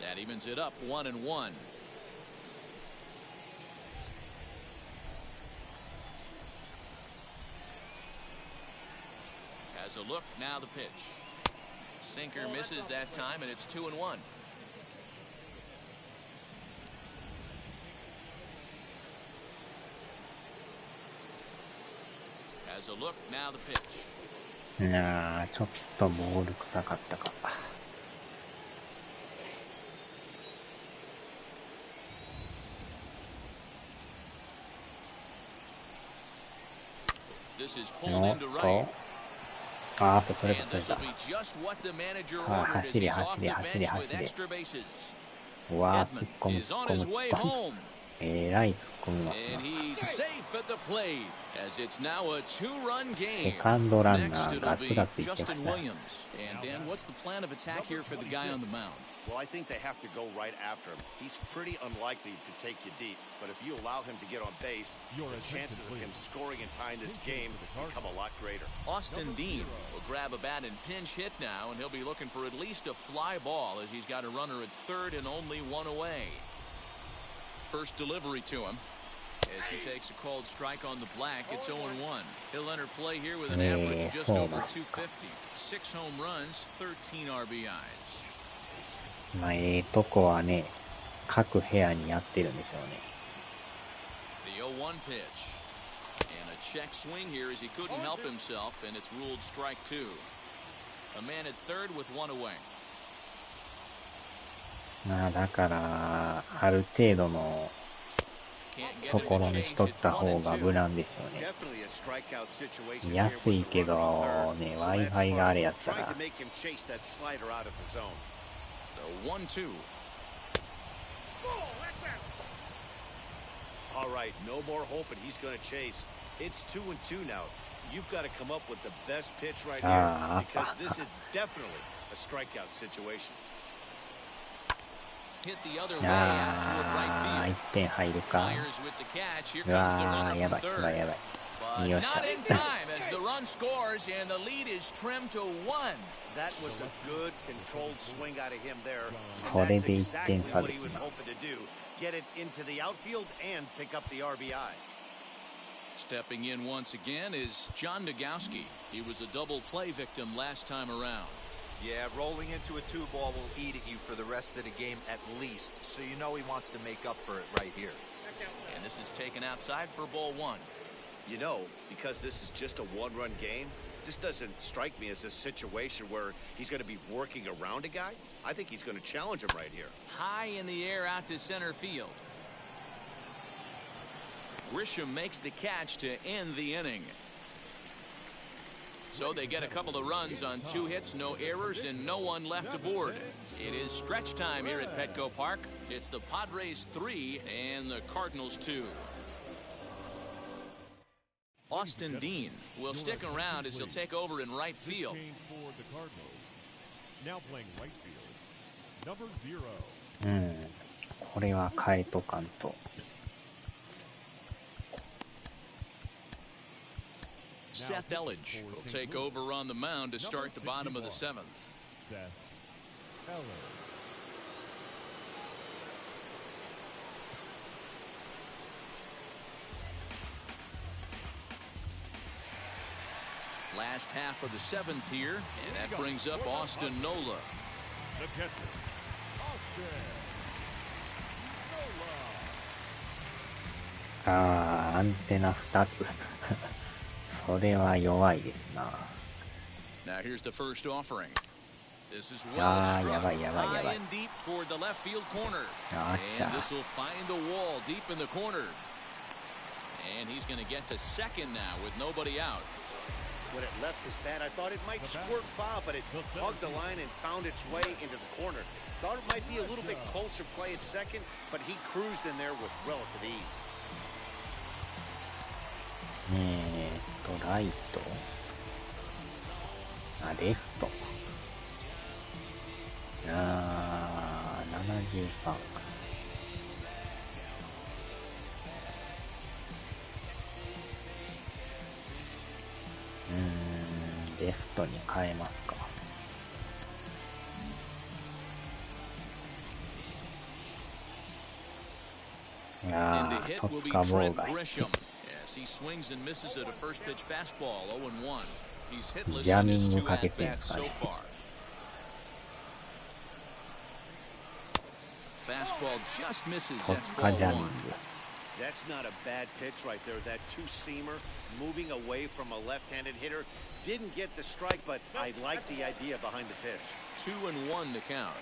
That evens it up 1-1. Has a look, now the pitch. Sinker misses that time, and it's 2-1. Has a look, now the pitch. いやー、ちょっとボール臭かったか。This is pulled into right. あとそれとそれだ。走り。うわー、突っ込む。えらい突っ込みますな。セカンドランナーガツガツいってました。Well, I think they have to go right after him. He's pretty unlikely to take you deep, but if you allow him to get on base, the chances of him scoring and tying this game become a lot greater. Austin Dean will grab a bat and pinch hit now, and he'll be looking for at least a fly ball as he's got a runner at third and only 1 away. First delivery to him. As he takes a called strike on the black, it's 0-1. He'll enter play here with an average just over 250. 6 home runs, 13 RBIs. まあ、とこはね、各部屋にやってるんでしょうね。The 0-1 pitch. And a check swing here as he couldn't help himself, and it's ruled strike 2. A man at third with 1 away. まあ、だから、ある程度のところにしとった方が無難でしょうね。安いけどね、Wi-Fi があれやったら。All right, no more hoping he's going to chase. It's 2-2 now. You've got to come up with the best pitch right here because this is definitely a strikeout situation. Hit the other way out toward right field. 1点入るか。Myers with the catch. Here comes the runner from third. But not in time as the run scores and the lead is trimmed to 1. That was a good controlled swing out of him there. これ And で that's 1点 exactly 差 what で he す was な。hoping to do. Get it into the outfield and pick up the RBI. Stepping in once again is John Nagowski. He was a double play victim last time around. Yeah, rolling into a 2-ball will eat at you for the rest of the game at least. So you know he wants to make up for it right here. And this is taken outside for ball 1. You know, because this is just a one-run game, this doesn't strike me as a situation where he's going to be working around a guy. I think he's going to challenge him right here. High in the air out to center field. Grisham makes the catch to end the inning. So they get a couple of runs on 2 hits, no errors, and no one left aboard. It is stretch time here at Petco Park. It's the Padres 3 and the Cardinals 2. Austin Dean will stick around as he'll take over in right field. Now playing right field, number 0. これは変えとかんと。Seth Elledge will take over on the mound to start the bottom of the 7th. Seth Elledge. Last half of the 7th here, and that brings up Austin Nola. The catcher, Austin Nola. アンテナ2つ。それは弱いですな。Now here's the first offering. This is well struck high and deep toward the left field corner. And this will find the wall deep in the corner. And he's going to get to second now with nobody out. When it left his bat, I thought it might squirt foul, but it hugged the line and found its way into the corner. Thought it might be a little bit closer play at second, but he cruised in there with relative ease. ライト。レフト。73。レフトに変えますか。戸塚妨害。He swings and misses at a first pitch fastball 0-1. He's hitless ジャ in ミ his ング 2 かけてん at-bats すか so ね。far. Fastball just misses. 戸 That's 塚 ball ジャミン 1. グ。That's not a bad pitch right there. That two-seamer moving away from a left-handed hitter. Didn't get the strike, but I like the idea behind the pitch. 2-1 to count.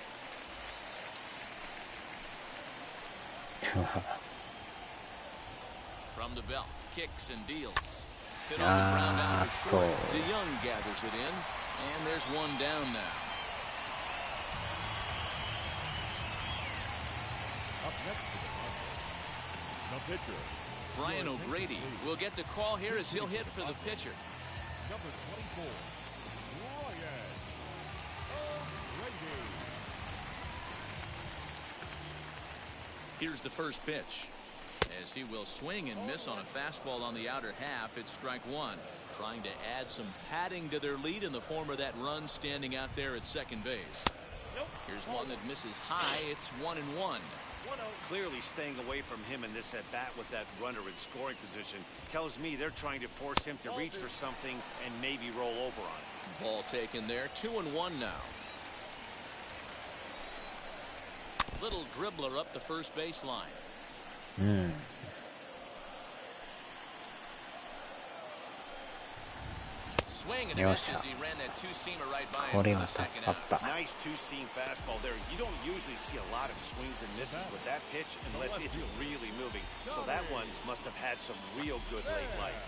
From the belt, kicks and deals. Hit on the ground out to short. DeYoung gathers it in, and there's one down now. Up next to the pitcher, Brian O'Grady will get the call here as he'll hit for the pitcher. number 24, Brian O'Grady. Here's the first pitch. As he will swing and miss on a fastball on the outer half, it's strike 1. Trying to add some padding to their lead in the form of that run standing out there at second base. Here's one that misses high. It's 1-1. Clearly staying away from him in this at-bat with that runner in scoring position tells me they're trying to force him to reach for something and maybe roll over on it. Ball taken there. 2-1 now. Little dribbler up the first baseline. Swing and a miss as he ran that two-seamer right by him for the second out. Nice two-seam fastball there. You don't usually see a lot of swings and misses with that pitch unless it's really moving. So that one must have had some real good late life.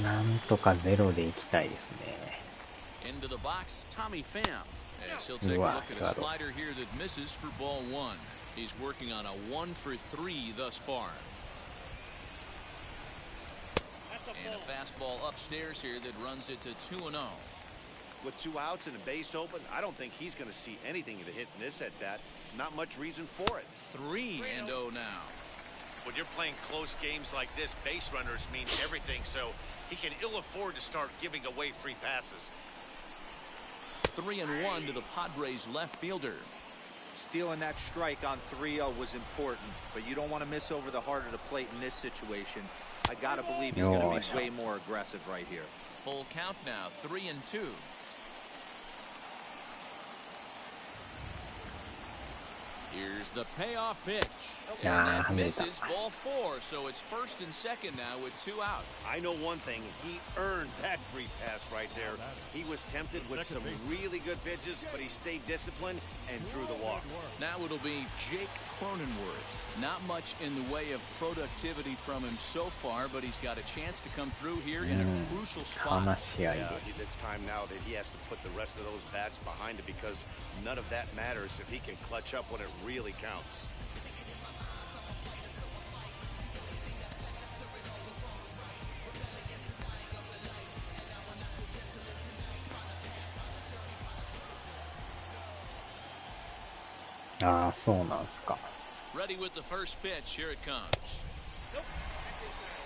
なんとかゼロでいきたいですね。 Into the box, Tommy Pham. As he'll take a look at a slider here that misses for ball one. He's working on a 1-for-3 thus far. And a fastball upstairs here that runs it to 2-0. With 2 outs and a base open, I don't think he's going to see anything to hit in this at-bat. Not much reason for it. 3-0 now. When you're playing close games like this, base runners mean everything, so he can ill afford to start giving away free passes. 3-1 to the Padres left fielder. Stealing that strike on 3-0 was important, but you don't want to miss over the heart of the plate in this situation. I gotta believe he's going to be way more aggressive right here. Full count now, 3-2. Here's the payoff pitch. And that misses ball 4, so it's first and second now with 2 out. I know one thing, he earned that free pass right there. He was tempted with some really good pitches, but he stayed disciplined and drew the walk. Now it'll be Jake Cronenworth. Not much in the way of productivity from him so far, but he's got a chance to come through here in a crucial spot. Yeah, it's time now that he has to put the rest of those bats behind it because none of that matters if he can clutch up when it really counts. Ready with the first pitch. Here it comes.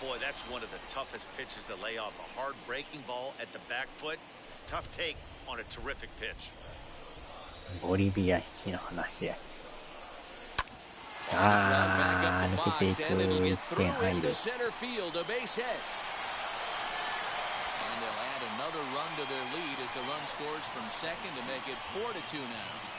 Boy, that's one of the toughest pitches to lay off. A hard breaking ball at the back foot. Tough take on a terrific pitch. ボリビア引きの話や。抜けていく。1点入る。 And they'll add another run to their lead as the run scores from second to make it 4-2 now.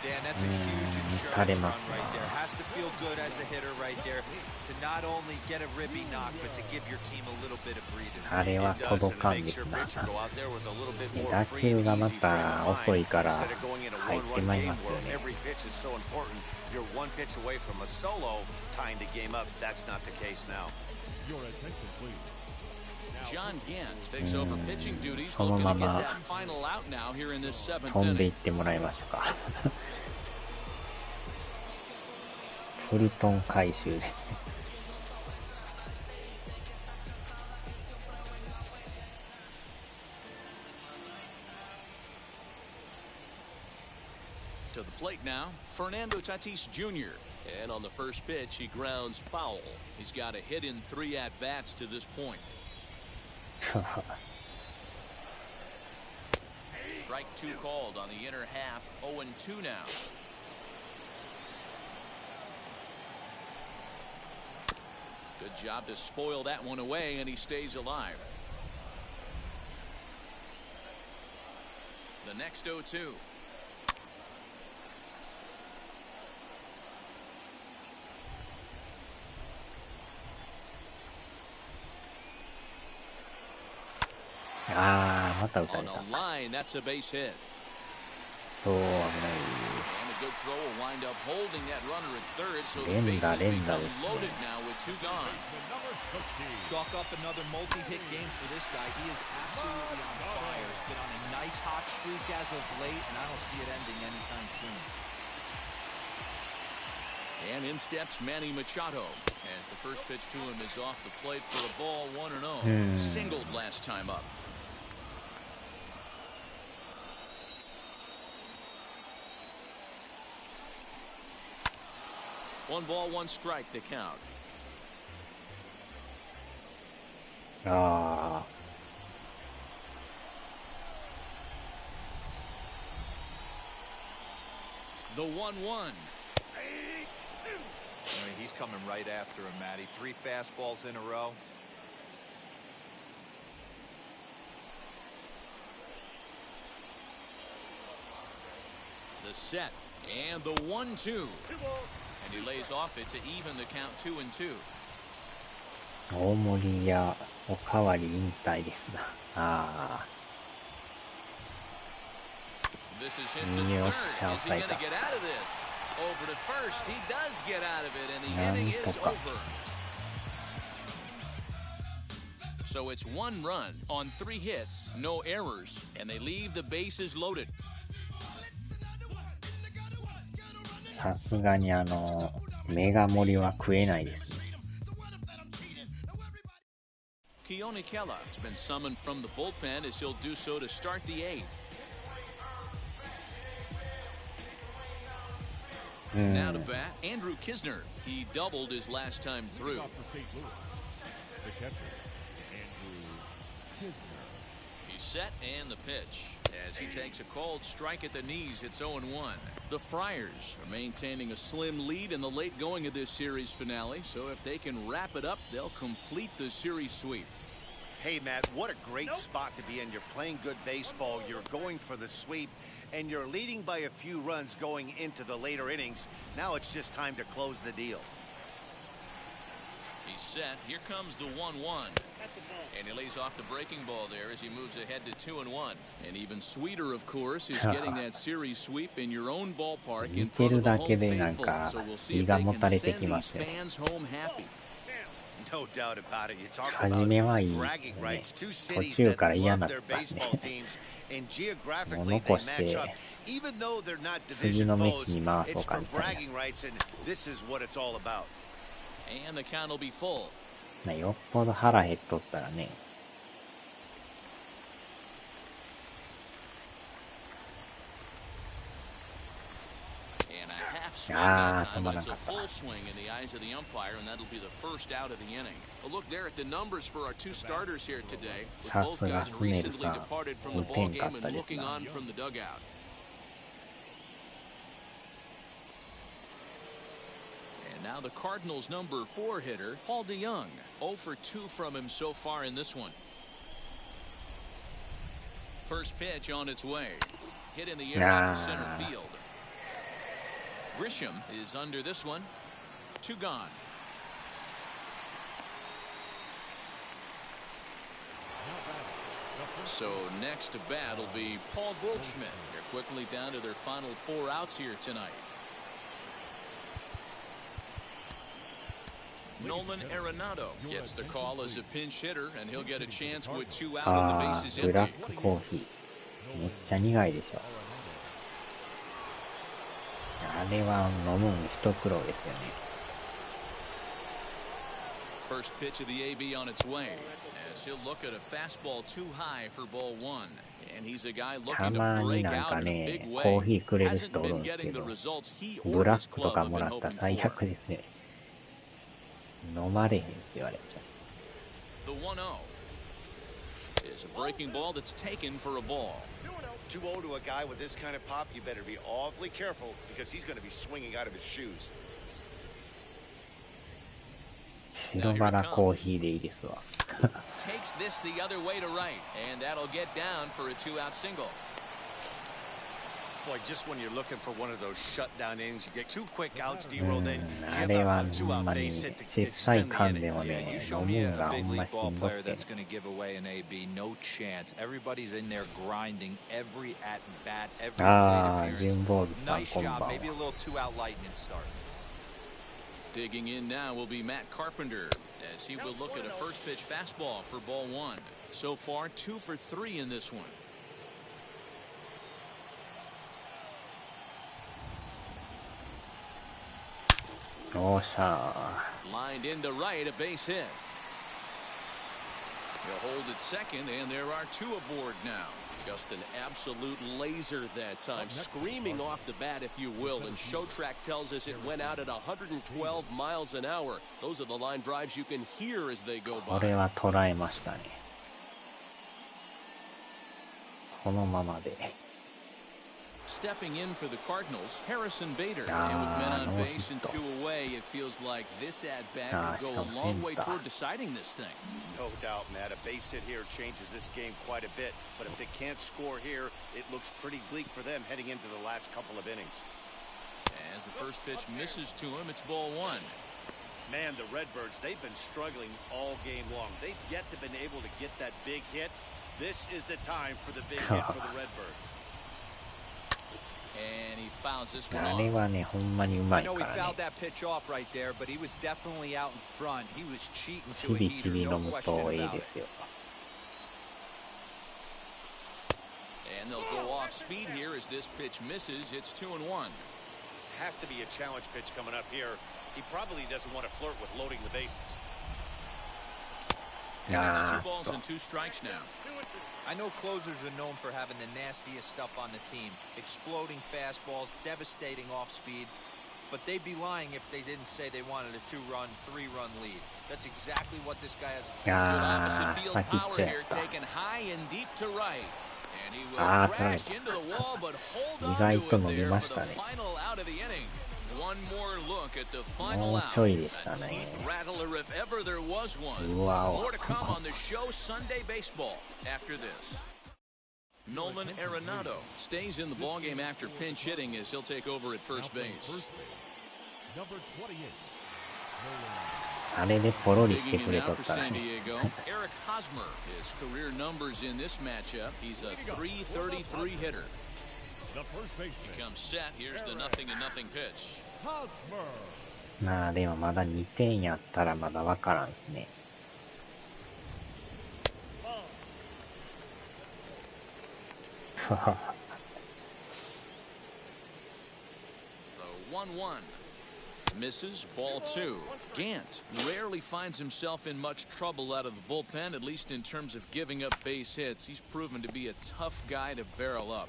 Dan, that's a huge insurance run right there. Has to feel good as a hitter right there to not only get a ribby knock, but to give your team a little bit of breathing. あれは届かんですな。打球がまた遅いから入ってまいりますよね。 Every pitch is so important. You're one pitch away from a solo tying the game up. That's not the case now. Your attention, please. John Gant takes over pitching duties, looking to get that final out now here in this 7th 飛んでい inning. ってもらいましょうか。フルトン回収で。To the plate now, Fernando Tatis Jr. And on the first pitch, he grounds foul. He's got a hit in 3 at-bats to this point. Strike 2 called on the inner half. 0-2 now. Good job to spoil that one away, and he stays alive. The next 0-2.また打たれた。 On a line, that's a base hit. そう、危ない。 And a good throw will wind up holding that runner at third, so the bases become loaded now with 2 gone. Chalk up another multi-hit game for this guy. He is absolutely on fire. He's been on a nice hot streak as of late, and I don't see it ending anytime soon. And in steps Manny Machado as the first pitch to him is off the plate for a ball 1-0. Singled last time up. One ball, one strike to count. The 1-1. He's coming right after him, Matty. 3 fastballs in a row. The set and the 1-2. And he lays off it to even the count 2-2. 大森やおかわり引退ですな。ああ。This is hit to third. Is he going to get out of this? Over to first. He does get out of it, and the inning is over. So it's 1 run on 3 hits, no errors, and they leave the bases loaded. さすがにメガ盛りは食えないですね。Keone Kela has been summoned from the bullpen as he'll do so to start the 8th. Now to bat, Andrew Kisner. He doubled his last time through. The catcher, Andrew Kisner. He's set and the pitch. As he takes a called strike at the knees, it's 0-1. The Friars are maintaining a slim lead in the late going of this series finale, so if they can wrap it up, they'll complete the series sweep. Hey, Matt, what a great spot to be in. You're playing good baseball, you're going for the sweep, and you're leading by a few runs going into the later innings. Now it's just time to close the deal. He's set. Here comes the 1-1. And he lays off the breaking ball there as he moves ahead to 2-1. And even sweeter, of course, is getting that series sweep in your own ballpark in front of the home faithful. So we'll see if they can send these fans home happy. No doubt about it. You talk about bragging rights. 2 cities that love their baseball teams, and geographically they match up. Even though they're not division foes, it's for bragging rights, and this is what it's all about. And the count will be full. よっぽど腹減っとったらね。Swing that time, but it's a full swing in the eyes of the umpire, and that'll be the first out of the inning. A look there at the numbers for our 2 starters here today, with both guys recently departed from the ball game and looking on from the dugout. And now the Cardinals' number 4 hitter, Paul DeYoung, 0 for 2 from him so far in this one. First pitch on its way, hit in the air out to center field. Grisham is under this one. 2 gone. So next to bat will be Paul Goldschmidt. They're quickly down to their final 4 outs here tonight. Nolan Arenado gets the call as a pinch hitter, and he'll get a chance with 2 out and the bases empty. ブラックコーヒー。めっちゃ苦いでしょ。あれは飲むん一苦労ですよね。First pitch of the AB on its way as he'll look at a fastball too high for ball 1, and he's a guy looking to break out in a big way. Hasn't been getting the results he or his club have been hoping for. The 1-0 is a breaking ball that's taken for a ball. 2-0 to a guy with this kind of pop, you better be awfully careful because he's going to be swinging out of his shoes. 白バラコーヒーでいいですわ。Takes this the other way to right, and that'll get down for a 2-out single. Boy, just when you're looking for one of those shutdown innings, you get 2 quick outs, D-roll, then あれはほんまに小さい缶でもね、飲むんがほんましんどくて。ああ、ジュンボールさんこんばんは。Digging in now will be Matt Carpenter as he will look at a first pitch fastball for ball 1. So far 2 for 3 in this one. Lined into right, a base hit. He'll hold at second, and there are 2 aboard now. Just an absolute laser that time, screaming off the bat, if you will, and Showtrack tells us it went out at 112 miles an hour. Those are the line drives you can hear as they go by. これは捉えましたね。このままで。Stepping in for the Cardinals, Harrison Bader. And with men on base and 2 away, it feels like this at-bat could go a long way toward deciding this thing. No doubt, Matt. A base hit here changes this game quite a bit. But if they can't score here, it looks pretty bleak for them heading into the last couple of innings. As the first pitch misses to him, it's ball 1. Man, the Redbirds, they've been struggling all game long. They've yet to been able to get that big hit. This is the time for the big hit for the Redbirds. And he fouls this one あ off. れはね、ほんまにうま I い know か he らね。 fouled that pitch off right there, but he was definitely out in front. He was cheating ち to a びち heater, び no 飲む question といい about で it. すよ。And they'll go off speed here as this pitch misses. It's 2-1. Has to be a challenge pitch coming up here. He probably doesn't want to flirt with loading the bases. And it's 2 あ balls ー and 2 strikes now. I know closers are known for having the nastiest stuff on the team. Exploding fastballs, devastating off speed. But they'd be lying if they didn't say they wanted a 2-run, 3-run lead. That's exactly what this guy has. Good あ opposite ー field 先っ power ちょや here, った taken high and deep to right. And he will あー crash 取られ into the wall, but hold 意外 on と to 伸 it び there ま for した the ね。 final out of the inning. One more look at the final もう out. ちょいでした A ね。 teeth rattler if ever there was one. うわお More to come on the show Sunday Baseball after this. Nolan Arenado stays in the ballgame after pinch hitting as he'll take over at first base. Number 28. あれでポロリして Digging く in れ now とっ for たら San ね。 Diego, Eric Hosmer. His career numbers in this matchup. He's a .333 hitter. The first baseman. Comes set. Here's the 0-0 pitch. Hosmer. まあでもまだ2点やったらまだわからんですね。The 1-1. Misses, ball 2. Gant rarely finds himself in much trouble out of the bullpen, at least in terms of giving up base hits. He's proven to be a tough guy to barrel up.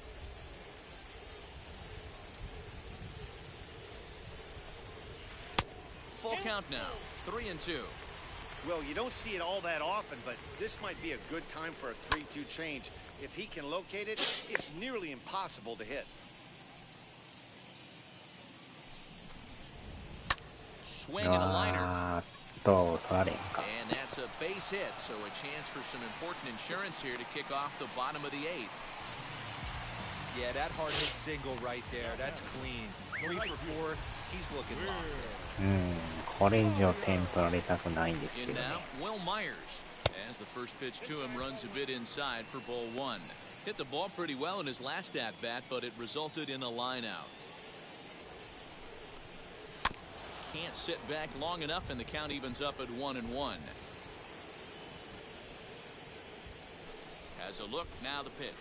Full count now, 3-2. Well, you don't see it all that often, but this might be a good time for a 3-2 change. If he can locate it, it's nearly impossible to hit. Swing and a liner. あーっと、取られんか。 And that's a base hit, so a chance for some important insurance here to kick off the bottom of the 8th. Yeah, that hard hit single right there. That's clean. 3 for 4. He's looking locked in. うん、これ以上点取られたくないんですけ In どね。 now, Will Myers. As the first pitch to him runs a bit inside for ball 1. Hit the ball pretty well in his last at-bat, but it resulted in a line out. Can't sit back long enough, and the count evens up at 1-1. Has a look, now the pitch.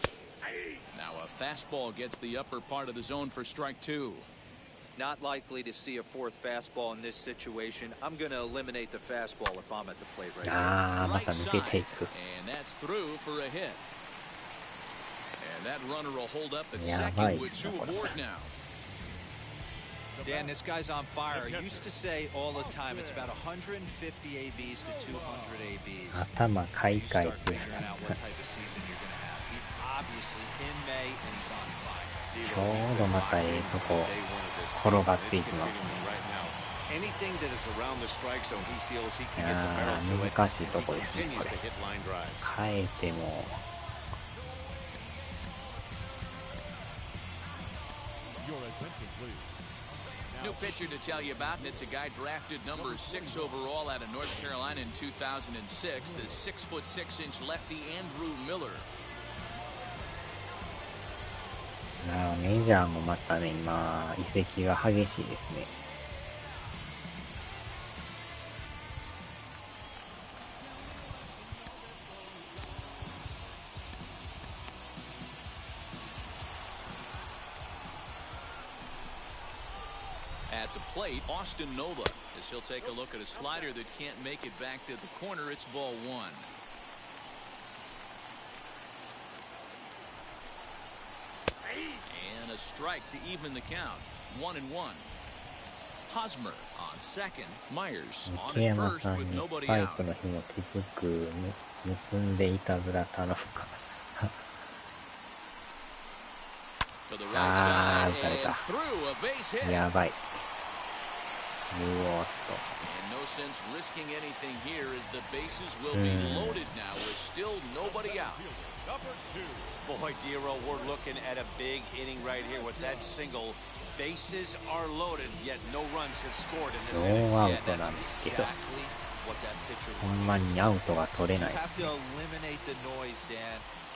Now a fastball gets the upper part of the zone for strike 2. Not likely to see a 4th fastball in this situation. I'm going to eliminate the fastball if I'm at the plate right now. あー、ま Right た抜け side, ていく。 and that's through for a hit. And that runner will hold up at Yeah, second right. with 2 aboard now. Dan, this guy's on fire. I used to say all the time it's about 150 ABs to 200 ABs. 頭かいかい Start って。 figuring out what type of season you're going to have. He's obviously in May and he's on fire. ちょうどまたとこ転がっていきますね。 Anything that is around the strike zone, he feels he can get the あ barrel to ー、 it. 難しい And と he こですね、 continues こ to れ。 hit line drives. 変えても、 Your attention, please. New pitcher to tell you about, and it's a guy drafted number 6 overall out of North Carolina in 2006, the 6'6" lefty Andrew Miller. メジャーもまたね、今、移籍が激しいですね。At the plate, Austin Nova, as he'll take a look at a slider that can't make it back to the corner. It's ball 1. And a strike to even the count. 1-1. Hosmer on second. Myers 三 on 木 at 山 first さん with に nobody スパイ out. クの紐手づく結んでいたずら頼むか。To the right あー、 side 打たれ and た。 through a base hit. やばい。うおーっ And no sense risking anything here as the bases will be loaded now with still nobody out. Boy, Dero, we're looking at a big inning right here with that single. Bases are loaded, yet no runs have scored in と。 this ノ inning. ーアウ Yeah, ト that's なんですけど、 exactly what that pitcher ほん wants. まにアウトが取れない You で have す to ね。 eliminate the noise, Dan.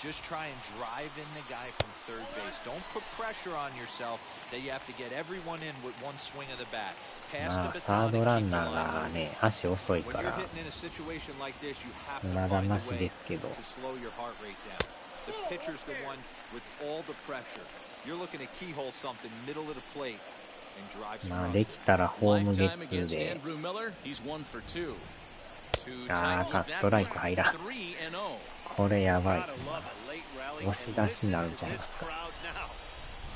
Just try and drive in the guy from third base. Don't put pressure on yourself that you have to get everyone in with one swing of the bat. Pass ま the あ、サー baton ド and ラ keep ン the ナー line が moving. ね、足遅い When か you're ら、 hitting in a situation like this, you have to まだ find ま a し way ですけど、 to slow your heart rate down. The pitcher's the one with all the pressure. You're looking to keyhole something middle of the plate and drive some まあ、 runs で in. きたらホームゲ Lifetime ッツ against で、 Andrew Miller. He's 1 for 2. Too あ tight ーか、 with ス that トライ one. ク入らん。 3-0. これやばい。 Gotta love a late rally. 押し And 出しにな listen るん to ちゃいま this すか。 crowd now.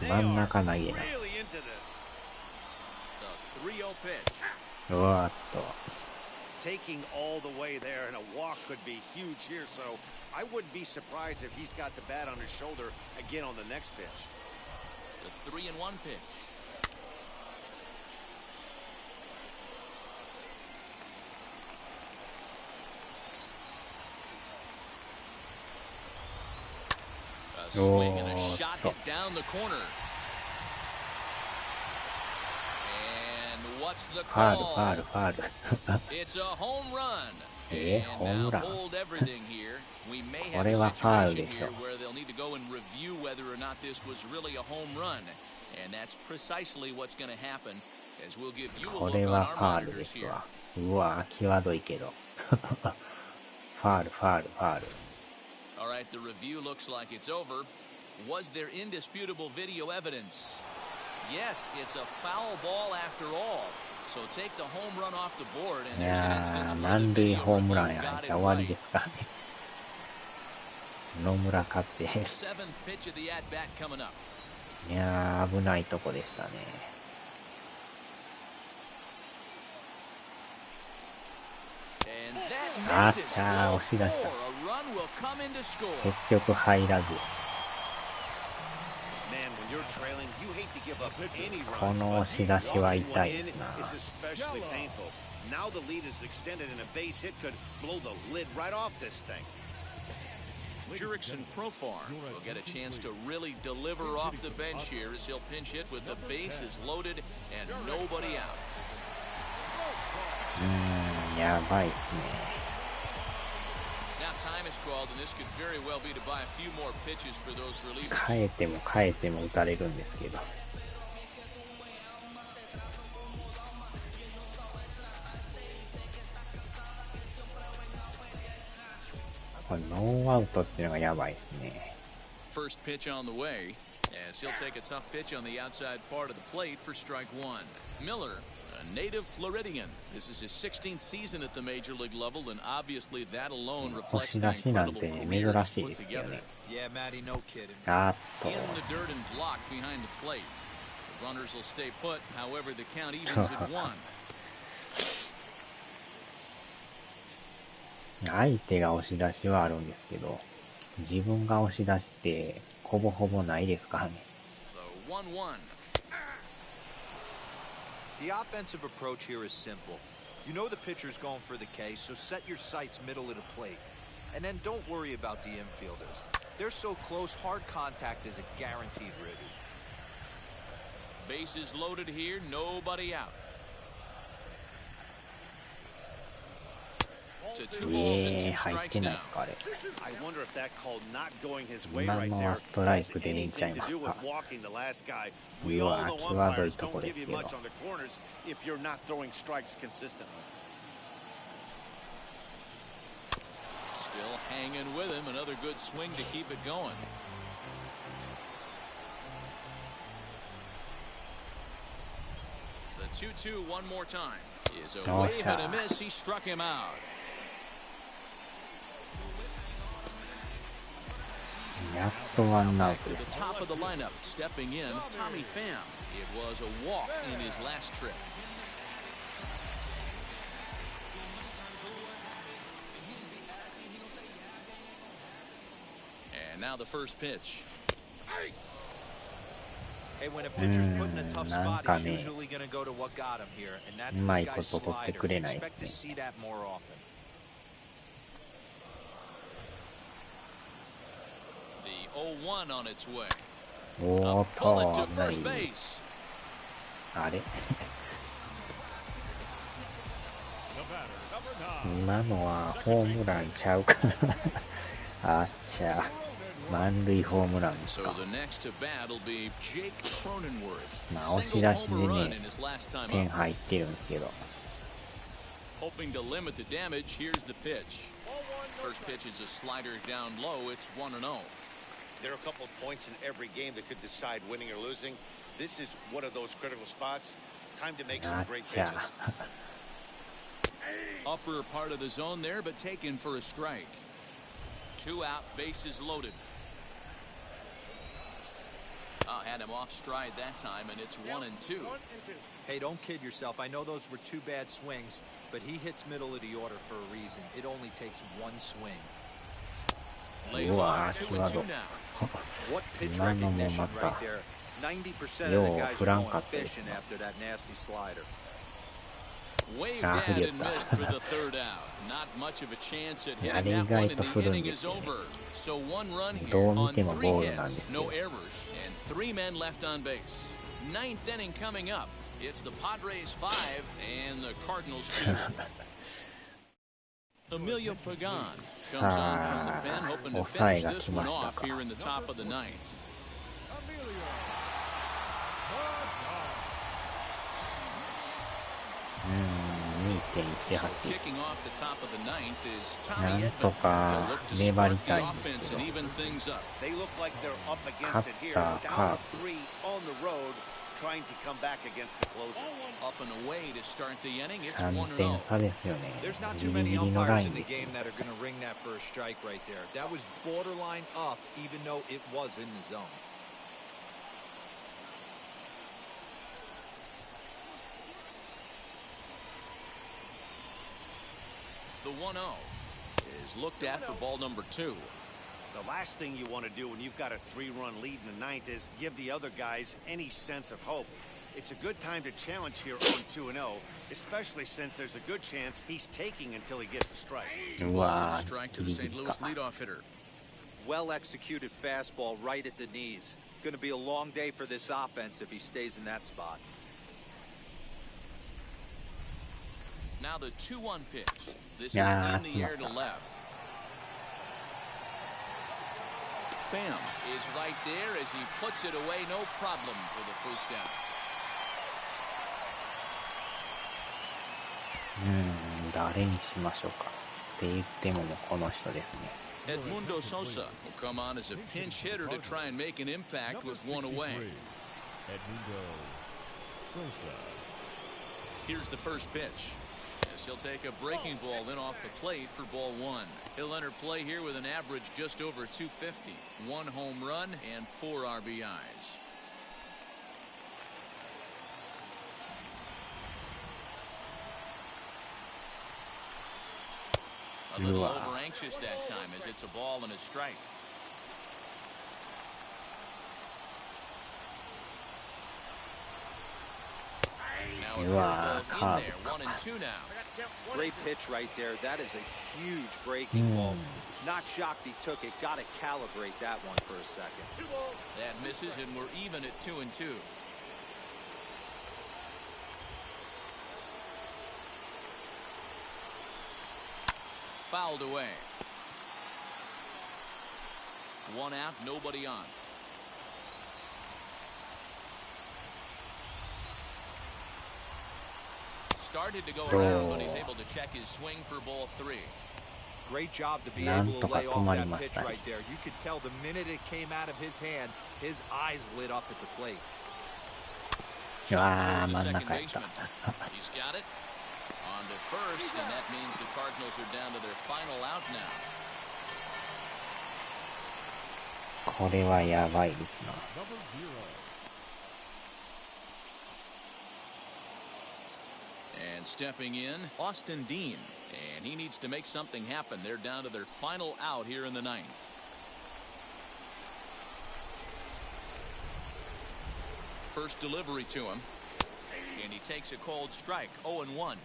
They 真ん are 中投げない。 really into this. The 3-0 pitch. うわーっと。 Taking all the way there, and a walk could be huge here, so I wouldn't be surprised if he's got the bat on his shoulder again on the next pitch. The 3-1 pitch. A swing and a shot hit down the corner. And what's the ファール、フ call? ァール、ファール。 It's a home run. ホー And ム now ラン。 hold everything here. We may こ have れ a はファール situation でしょ here where they'll need to go and review whether or not this was really a home run. And that's precisely what's going to happen as we'll give you a こ look れ on は our ファール monitors です here. わ。うわー、際どいけど。ファール、ファール、ファール。All right, the review looks like it's over. Was there indisputable video evidence? Yes, it's a foul ball after all. So take the home run off the board, and い there's an や instance ー、 where 満 the 塁 video ホームラン review やら got れ it たら終わり right. ですからね。野村勝って。 Seventh pitch of the at-bat coming up. いやー、危ないとこでしたね。And that あっ misses. ちゃー、 Ball 押し出 4. した。 A run will come in to score. 結局入らず。 Man, when you're trailing, you hate to give up any こ runs, の but 押し出しは walking 痛 one いで in すな。 is especially painful. Now the lead is extended, and a base hit could blow the lid right off this thing. Jurickson Profar will get a chance to really deliver off the bench here as he'll pinch hit with the bases loaded and nobody out. やばいっすね。 Now time is called, and this could very well be to buy a few more pitches for those relievers. 変えても変えても打たれるんですけど。これノーアウトっていうのがやばいですね。 First pitch on the way, as he'll take a tough pitch on the outside part of the plate for strike one. Miller, a native Floridian. This is his 16th season at the major league level, and obviously that alone 押 reflects し the 出しなん incredible てね、 career 珍 he's しい put ですよ together. ね。 Yeah, Matty, no kidding. あっと、 In the dirt and blocked behind the plate. The runners will stay put, however, the count evens at one. 相手が押し出しはあるんですけど、自分が押し出してほぼほぼないですからね。 The 1-1. The offensive approach here is simple. You know the pitcher's going for the K, so set your sights middle of the plate. And then don't worry about the infielders. They're so close, hard contact is a guaranteed ribby. Bases loaded here, nobody out. To 2 balls and 2入っ strikes てない now. ですかあれ。 I wonder if that call not going his way 今 right の there はストライ has クでいいんちゃい anything ま to す do with か。 walking the last guy. We う all わ、 know 際どい umpires とこ don't で give す you けど。 much on the corners if you're not throwing strikes consistently. Still hanging with him. Another good swing to keep it going. The 2-2 one more time is a wave and a miss. He struck him out. やっとワンアウ Back ト to で the す。 top of the lineup, stepping in, Tommy Pham. It was a walk in his last trip. And now the first pitch. Hey, when a pitcher's put in a tough spot, he's usually going to go to what got him here, and that's this guy's slider. Expect to see that more often. The 0-1 on its way. おーっと、ない。あれ今のはホームランちゃうかなあっちゃ。満塁ホームランですか。まあ押し出しでね、点入ってるんですけど。Hoping to limit the damage, here's the pitch. First pitch is a slider down low. It's 1-0. There are a couple of points in every game that could decide winning or losing. This is one of those critical spots. Time to make some great pitches. Upper part of the zone there, but taken for a strike. 2 out, bases loaded. Had him off stride that time, and it's 1-2. Hey, don't kid yourself. I know those were 2 bad swings, but he hits middle of the order for a reason. It only takes 1 swing. Lays off 2-2 now. What pitch recognition right there. 90% of the guys are going fishing after that nasty slider. Waved at and missed for the 3rd out. Not much of a chance at hitting that one, and the inning is over. So 1 run here on 3 hits, no errors, and 3 men left on base. 9th inning coming up. It's the Padres 5 and the Cardinals 2. Emilio Pagan comes on from the pen, hoping to finish this one off here in the top of the 9th. Kicking off the top of the 9th is Tommy Edman. They'll look to spark the offense and even things up. They look like they're up against it here. Down 3 on the road, trying to come back against the closer. Up and away to start the inning. It's 1-0. There's not too many umpires in the game that are going to ring that first strike right there. That was borderline up, even though it was in the zone. The 1-0 is looked at for ball number 2. The last thing you want to do when you've got a 3-run lead in the 9th is give the other guys any sense of hope. It's a good time to challenge here on 2-0, especially since there's a good chance he's taking until he gets a strike. 2 balls and a strike to the St. Louis leadoff hitter. Well executed fastball right at the knees. Going to be a long day for this offense if he stays in that spot. Now the 2-1 pitch. This is in the air to left. Pham is right there as he puts it away, no problem for the first out. Edmundo Sosa will come on as a pinch hitter to try and make an impact with 1 away. Edmundo Sosa. Here's the first pitch. As he'll take a breaking ball in off the plate for ball 1. He'll enter play here with an average just over 250. 1 home run and 4 RBIs. A little over anxious that time as it's a ball and a strike. Now a curveball's in there, 1-2 now. Great pitch right there. That is a huge breaking ball. Not shocked he took it. Got to calibrate that one for a second. That misses, and we're even at 2-2. Fouled away. 1 out, nobody on. Started to go around, but he's able to check his swing for ball 3. Great job to be able to lay off that pitch right there. You could tell the minute it came out of his hand, his eyes lit up at the plate. The second baseman. He's got it. On to first, and that means the Cardinals are down to their final out now. これはやばいですな。And stepping in, Austin Dean. And he needs to make something happen. They're down to their final out here in the 9th. first delivery to him. And he takes a cold strike, 0-1.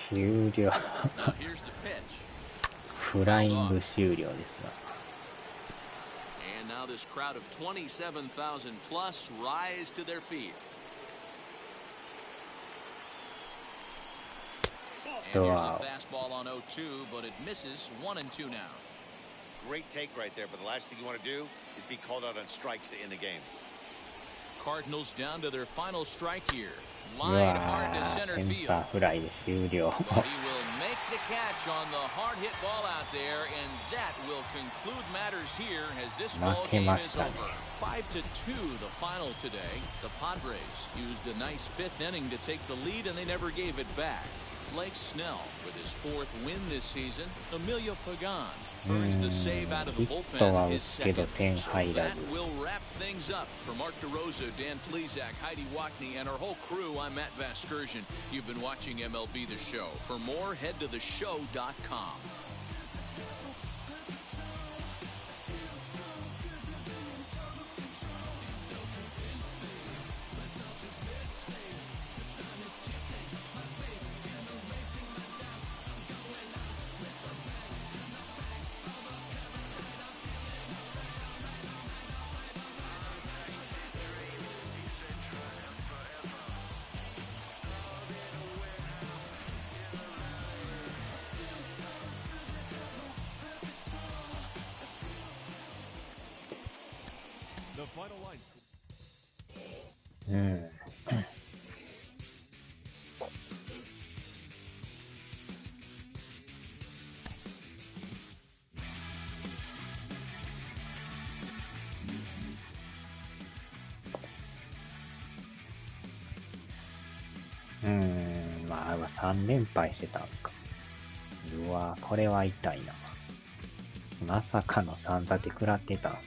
終了。 Now here's the pitch. フライング終了ですが。And now this crowd of 27,000 plus rise to their feet. And here's a fastball on 0-2, but it misses. 1-2 now. Great take right there, but the last thing you want to do is be called out on strikes to end the game. Cardinals down to their final strike here. Line hard to center セン field. ターフライで終了。 But he will make the catch on the hard hit ball out there, and that will conclude matters here as this ball game is over. 5-2 the final today. The Padres used a nice fifth inning to take the lead, and they never gave it back. Blake Snell with his fourth win this season. Emilio Pagan earns the save out of the bullpen in his second. So that will wrap things up. For Mark DeRosa, Dan Plesac, Heidi Wackney, and our whole crew, I'm Matt Vasgersian. You've been watching MLB The Show. For more, head to theshow.com. The final line. うん。まあ3連敗してたんか。うわこれは痛いな。まさかの3立て食らってたん。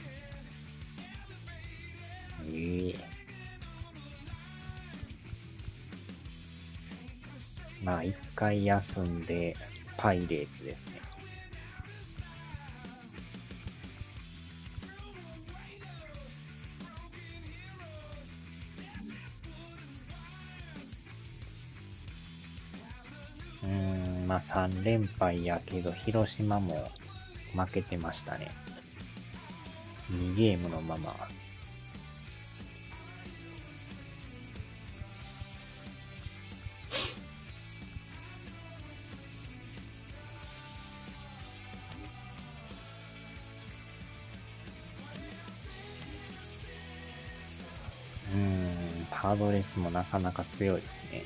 まあ一回休んでパイレーツですね。まあ3連敗やけど広島も負けてましたね。2ゲームのまま。パドレスもなかなか強いですね。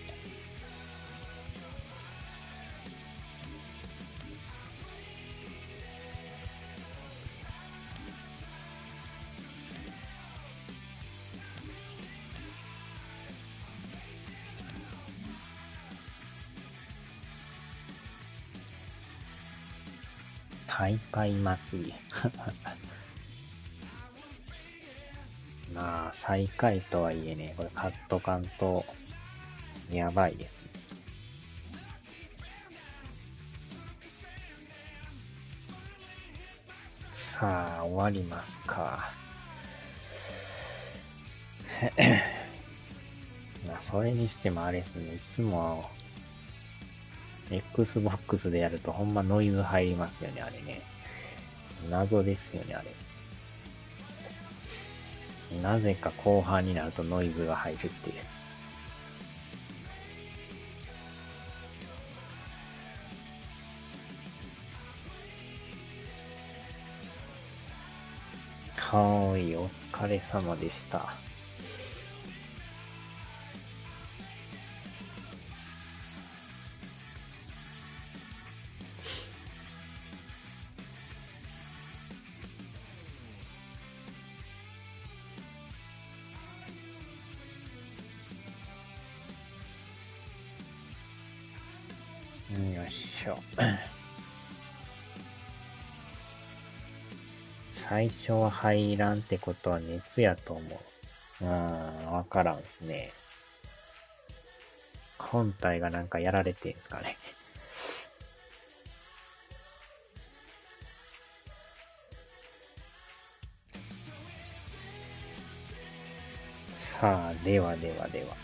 大会祭り。まあ、最下位とはいえね、これカットカンと、やばいですね。さあ、終わりますか。まあ、それにしてもあれですね、いつも、Xbox でやるとほんまノイズ入りますよね、あれね。謎ですよね、あれ。なぜか後半になるとノイズが入るっていう。はーい、お疲れ様でした。よいしょ。最初は入らんってことは熱やと思う。わからんですね。本体がなんかやられてんすかね。さあ、ではではでは。